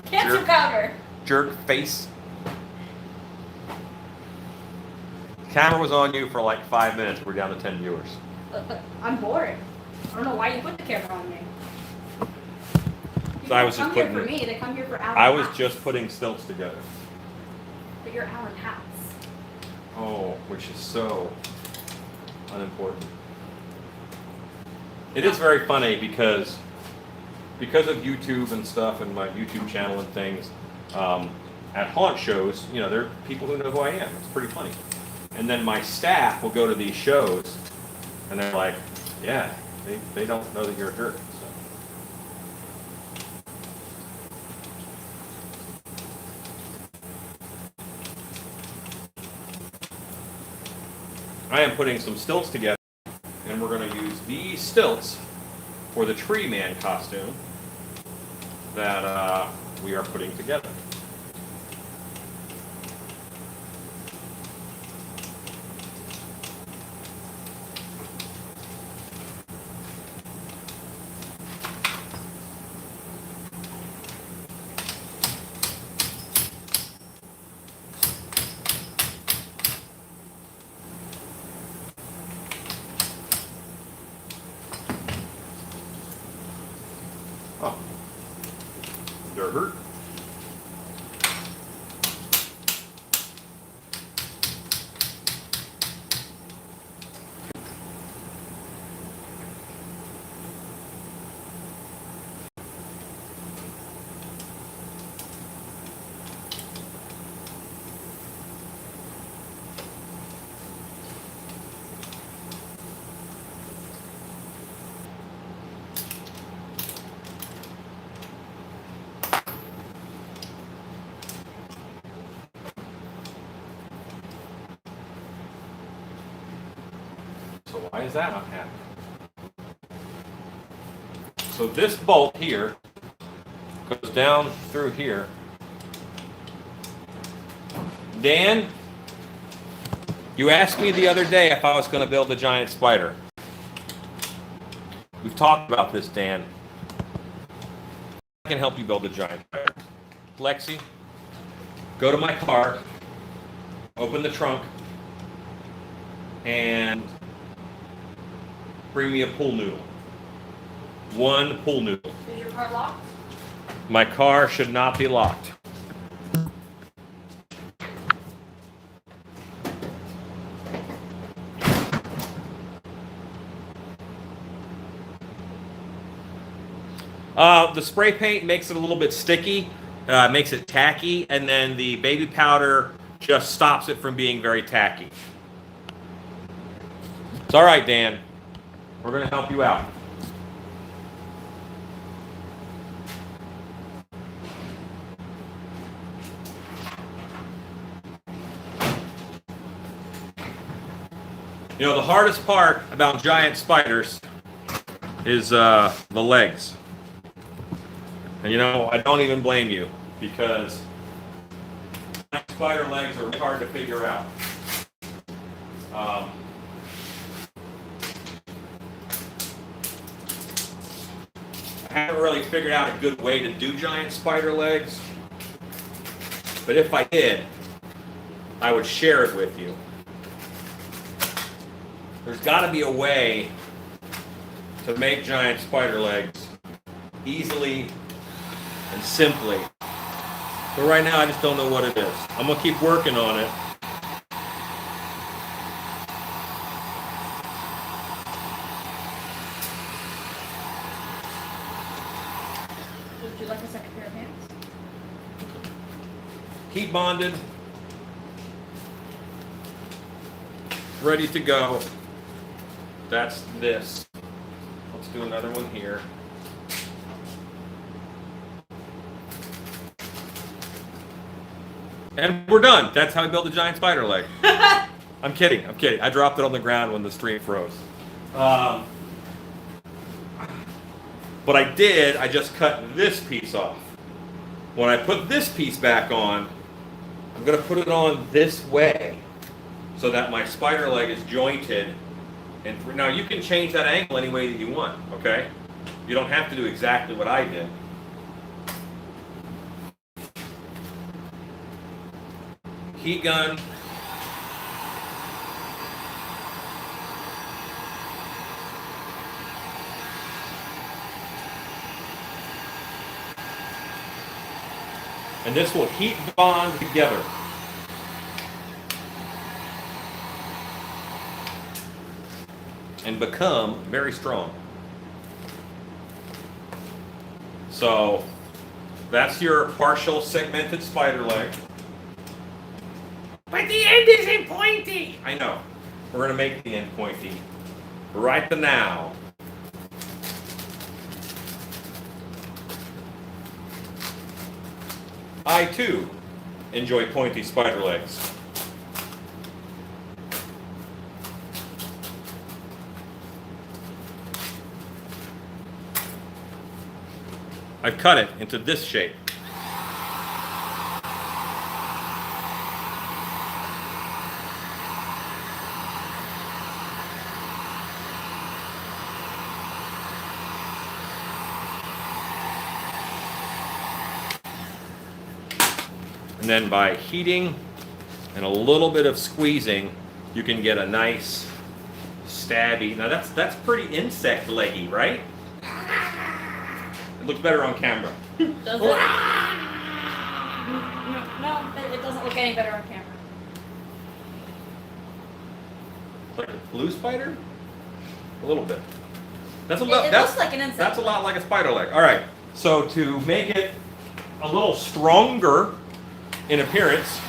Cancer Jerk. powder. Jerk face. Camera was on you for like 5 minutes. We're down to 10 viewers. But I'm bored. I don't know why you put the camera on me. So I was People just come here putting. for me. They come here for hours. I was just putting stilts together. But you're hour and halves. Oh, which is so unimportant. It is very funny because of YouTube and stuff and my YouTube channel and things. At haunt shows, you know, there are people who know who I am. It's pretty funny. And then my staff will go to these shows, and they're like, "Yeah, they don't know that you're a jerk." So. I am putting some stilts together, and we're going to use these stilts for the tree man costume that we are putting together. Oh, they're hurt. So why is that not happening? So this bolt here goes down through here. Dan, you asked me the other day if I was going to build a giant spider. We've talked about this, Dan. I can help you build a giant spider. Lexi, go to my car, open the trunk, and bring me a pool noodle. One pool noodle. Is your car locked? My car should not be locked. The spray paint makes it a little bit sticky, makes it tacky, and then the baby powder just stops it from being very tacky. It's all right, Dan. We're going to help you out. You know, the hardest part about giant spiders is the legs. And you know, I don't even blame you, because spider legs are hard to figure out. I haven't really figured out a good way to do giant spider legs, but if I did, I would share it with you. There's got to be a way to make giant spider legs easily and simply. But right now, I just don't know what it is. I'm going to keep working on it. Would you like a second pair of hands? Heat bonded. Ready to go. That's this. Let's do another one here. And we're done. That's how I build a giant spider leg. I'm kidding. I'm kidding. I dropped it on the ground when the stream froze. But I just cut this piece off. When I put this piece back on, I'm going to put it on this way so that my spider leg is jointed. And now you can change that angle any way that you want, okay? You don't have to do exactly what I did. Heat gun. And this will heat bond together. And become very strong. So that's your partial segmented spider leg. But the end isn't pointy. I know. We're going to make the end pointy right now. I too enjoy pointy spider legs. I've cut it into this shape. And then by heating and a little bit of squeezing, you can get a nice stabby. Now that's pretty insect leggy, right? It looks better on camera. Does it? No, it doesn't look any better on camera. Like a blue spider? A little bit. That's a It lot. looks like an insect. That's a lot like a spider leg. All right. So to make it a little stronger in appearance,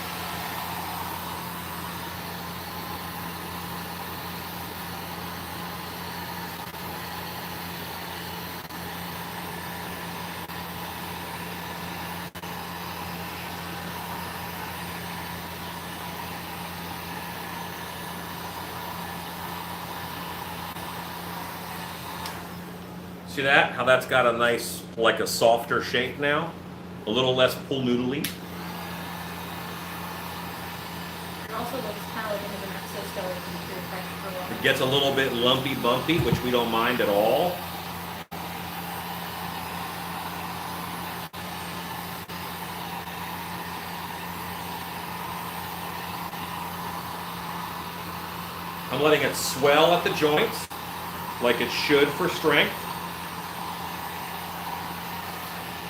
see that? How that's got a nice, like a softer shape now? A little less pull noodly. It also looks kind of like an exoskeleton too, for a while. It gets a little bit lumpy bumpy, which we don't mind at all. I'm letting it swell at the joints, like it should for strength.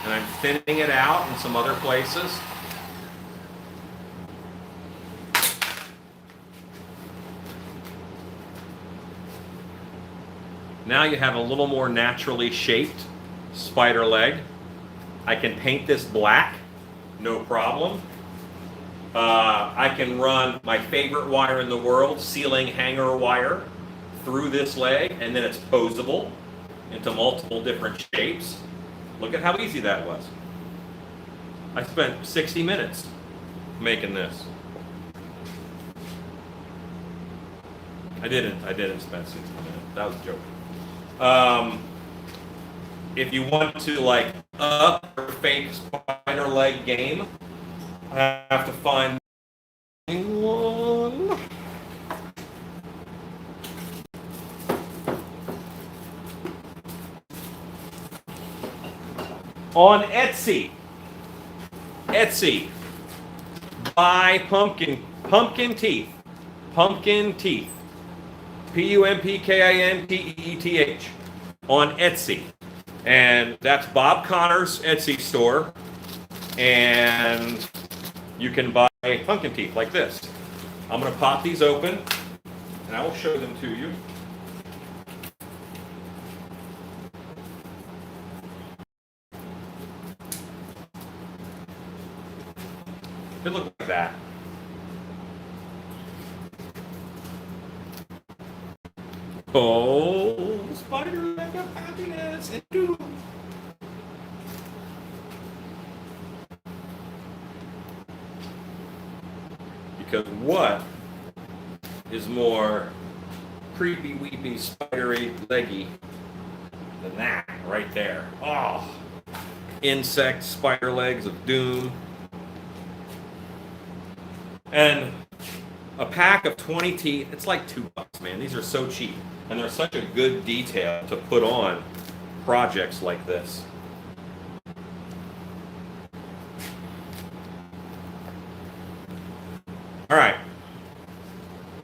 And I'm thinning it out in some other places. Now you have a little more naturally shaped spider leg. I can paint this black, no problem. I can run my favorite wire in the world, ceiling hanger wire, through this leg, and then it's posable into multiple different shapes. Look at how easy that was. I spent 60 minutes making this. I didn't spend 60 minutes. That was a joke. If you want to like up your fake spider leg game, I have to find one. On Etsy, buy pumpkin teeth, Pumpkinteeth, on Etsy, and that's Bob Connor's Etsy store, and you can buy pumpkin teeth like this. I'm going to pop these open, and I will show them to you. They look like that. Oh, spider leg of happiness and doom. Because what is more creepy, weepy, spidery, leggy than that right there. Oh, insect spider legs of doom. And a pack of 20 teeth, it's like $2, man. These are so cheap. And they're such a good detail to put on projects like this. All right.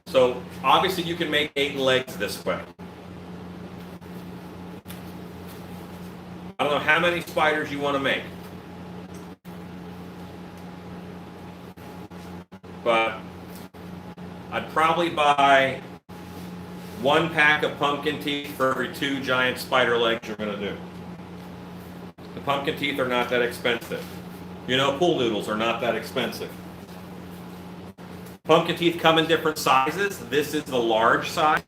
So obviously you can make 8 legs this way. I don't know how many spiders you want to make. But I'd probably buy 1 pack of pumpkin teeth for every 2 giant spider legs you're going to do. The pumpkin teeth are not that expensive. You know, pool noodles are not that expensive. Pumpkin teeth come in different sizes. This is the large size.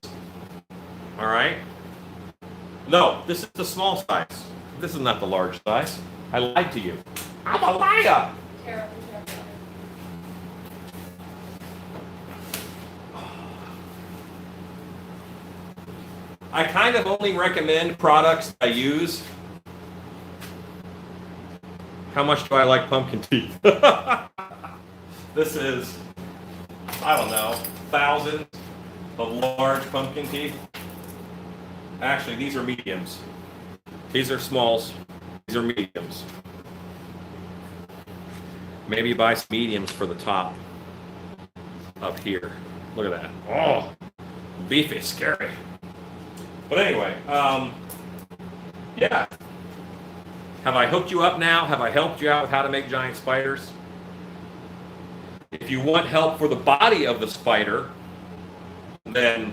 All right? No, this is the small size. This is not the large size. I lied to you. I'm a liar. Terrible. I kind of only recommend products I use. How much do I like pumpkin teeth? This is, I don't know, thousands of large pumpkin teeth. Actually, these are mediums. These are smalls. These are mediums. Maybe buy some mediums for the top up here. Look at that. Oh, beefy, scary. But anyway, yeah. Have I hooked you up now? Have I helped you out with how to make giant spiders? If you want help for the body of the spider, then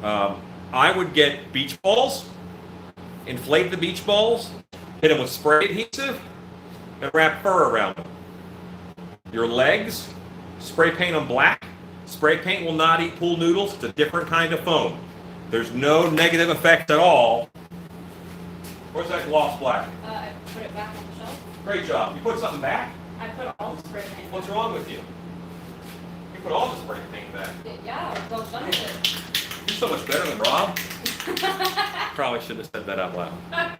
I would get beach balls, inflate the beach balls, hit them with spray adhesive, and wrap fur around them. Your legs, spray paint them black. Spray paint will not eat pool noodles. It's a different kind of foam. There's no negative effect at all. Where's that gloss black? I put it back on the shelf. Great job. You put something back? I put all the spray paint. What's wrong with you? You put all the spray paint back. Yeah, well done with it. You're so much better than Rob. Probably shouldn't have said that out loud. My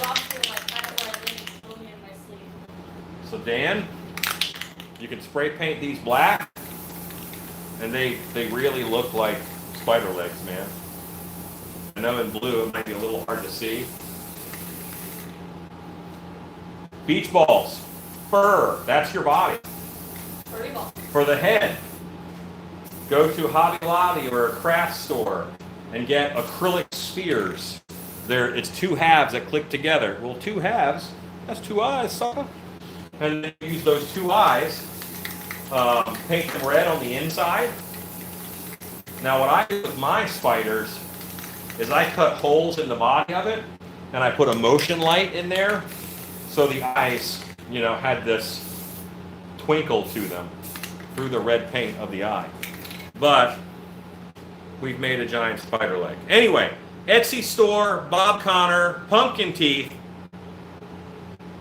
lobster like kind of where I didn't still me in my sleeve. So Dan, you can spray paint these black, and they really look like spider legs, man. I know in blue it might be a little hard to see. Beach balls, fur, that's your body. Furry ball. For the head, go to Hobby Lobby or a craft store and get acrylic spheres. It's 2 halves that click together. Well, 2 halves, that's 2 eyes, sucker. And then you use those 2 eyes, paint them red on the inside. Now what I do with my spiders is I cut holes in the body of it, and I put a motion light in there, so the eyes, you know, had this twinkle to them through the red paint of the eye. But we've made a giant spider leg. Anyway, Etsy store, Bob Connor, pumpkin teeth.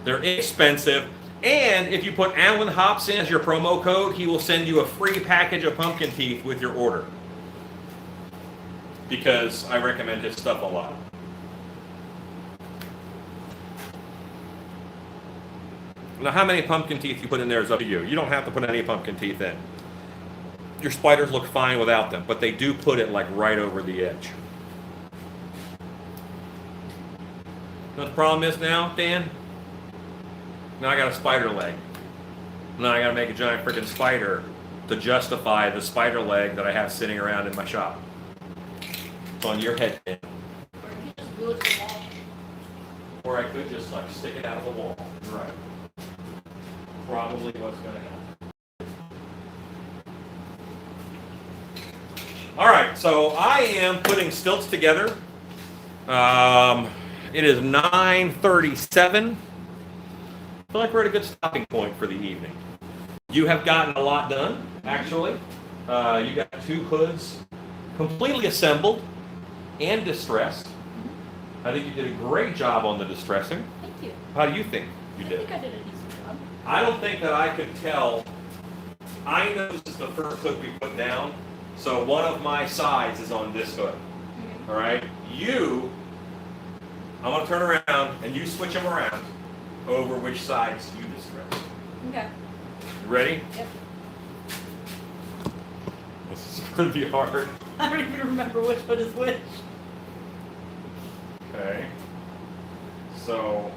They're inexpensive. And if you put Alan Hops in as your promo code, he will send you a free package of pumpkin teeth with your order. Because I recommend his stuff a lot. Now, how many pumpkin teeth you put in there is up to you. You don't have to put any pumpkin teeth in. Your spiders look fine without them, but they do put it like right over the edge. You know what the problem is now, Dan? Now I got a spider leg. Now I got to make a giant freaking spider to justify the spider leg that I have sitting around in my shop. It's on your head, Dan. Or you just glue it to the wall. Or I could just like stick it out of the wall. You're right. Probably what's going to happen. All right, so I am putting stilts together. It is 9:37. I feel like we're at a good stopping point for the evening. You have gotten a lot done, actually. You got 2 hoods completely assembled and distressed. I think you did a great job on the distressing. Thank you. How do you think you did? I think I did a decent job. I don't think that I could tell. I know this is the first hood we put down, So one of my sides is on this hood. Okay. All right? I'm going to turn around and you switch them around over which sides you distress. Okay. You ready? Yep. This is going to be hard. I don't even remember which one is which. Okay. So.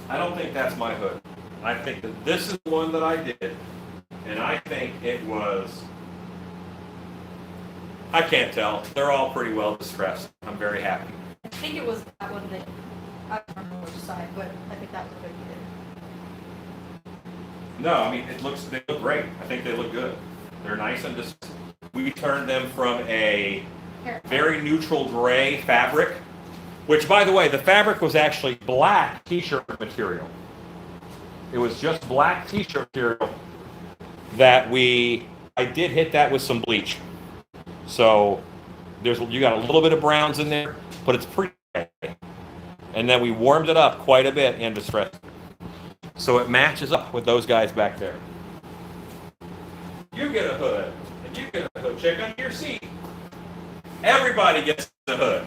I don't think that's my hood. I think that this is the one that I did, and I think it was, I can't tell. They're all pretty well distressed. I'm very happy. I think it was that one that, I don't remember which side, but I think that was what you did. No, I mean, they look great. I think they look good. They're nice and just, we turned them from a very neutral gray fabric, which, by the way, the fabric was actually black t-shirt material. It was just black t-shirt material that I did hit that with some bleach. So you got a little bit of browns in there, but it's pretty gray. And then we warmed it up quite a bit and distressed it. So it matches up with those guys back there. You get a hood, and you get a hood check under your seat. Everybody gets a hood.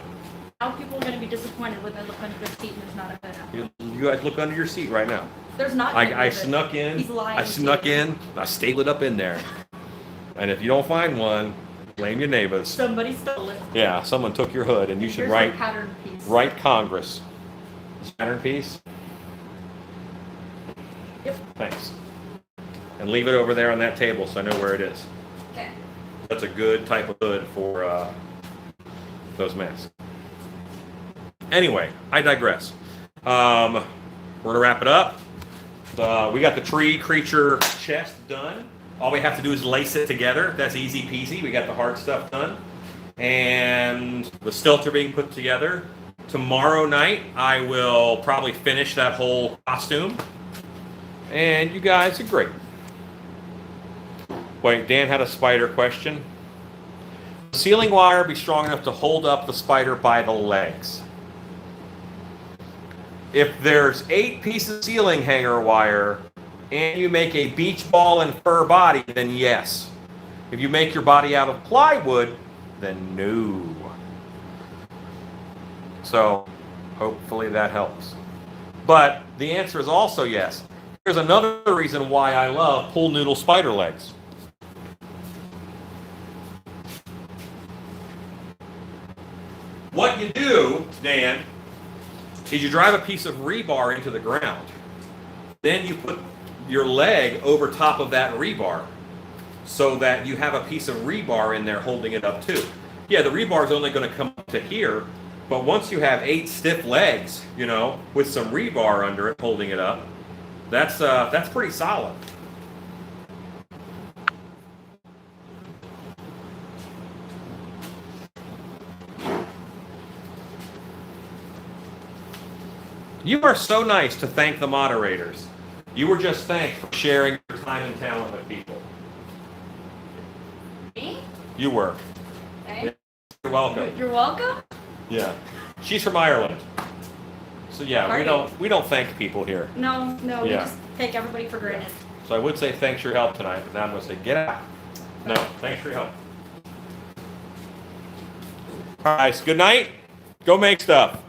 How people are going to be disappointed when they look under their seat and there's not a hood? You guys look under your seat right now. There's not. I snuck in. He's lying. I snuck in. I stapled it up in there. And if you don't find one, blame your neighbors. Somebody stole it. Yeah, someone took your hood, and you should Here's write my pattern piece. write Congress. Pattern piece. Yep. Thanks. And leave it over there on that table so I know where it is. Okay. That's a good type of hood for those masks. Anyway, I digress. We're gonna wrap it up. We got the tree creature chest done. All we have to do is lace it together. That's easy peasy. We got the hard stuff done. And the stilts are being put together. Tomorrow night, I will probably finish that whole costume. And you guys are great. Wait, Dan had a spider question. Will ceiling wire be strong enough to hold up the spider by the legs? If there's 8 pieces of ceiling hanger wire and you make a beach ball and fur body, then yes. If you make your body out of plywood, then no. So hopefully that helps. But the answer is also yes. Here's another reason why I love pool noodle spider legs. What you do, Dan, is you drive a piece of rebar into the ground. Then you put your leg over top of that rebar so that you have a piece of rebar in there holding it up too. Yeah, the rebar is only going to come up to here, but once you have 8 stiff legs, with some rebar under it holding it up, that's pretty solid. You are so nice to thank the moderators. You were just thanked for sharing your time and talent with people. Me? You were. Okay. You're welcome. You're welcome? Yeah. She's from Ireland. So yeah, we don't thank people here. No, we Yeah. just take everybody for granted. So I would say thanks for your help tonight, but now I'm going to say get out. No, thanks for your help. All right, so good night. Go make stuff.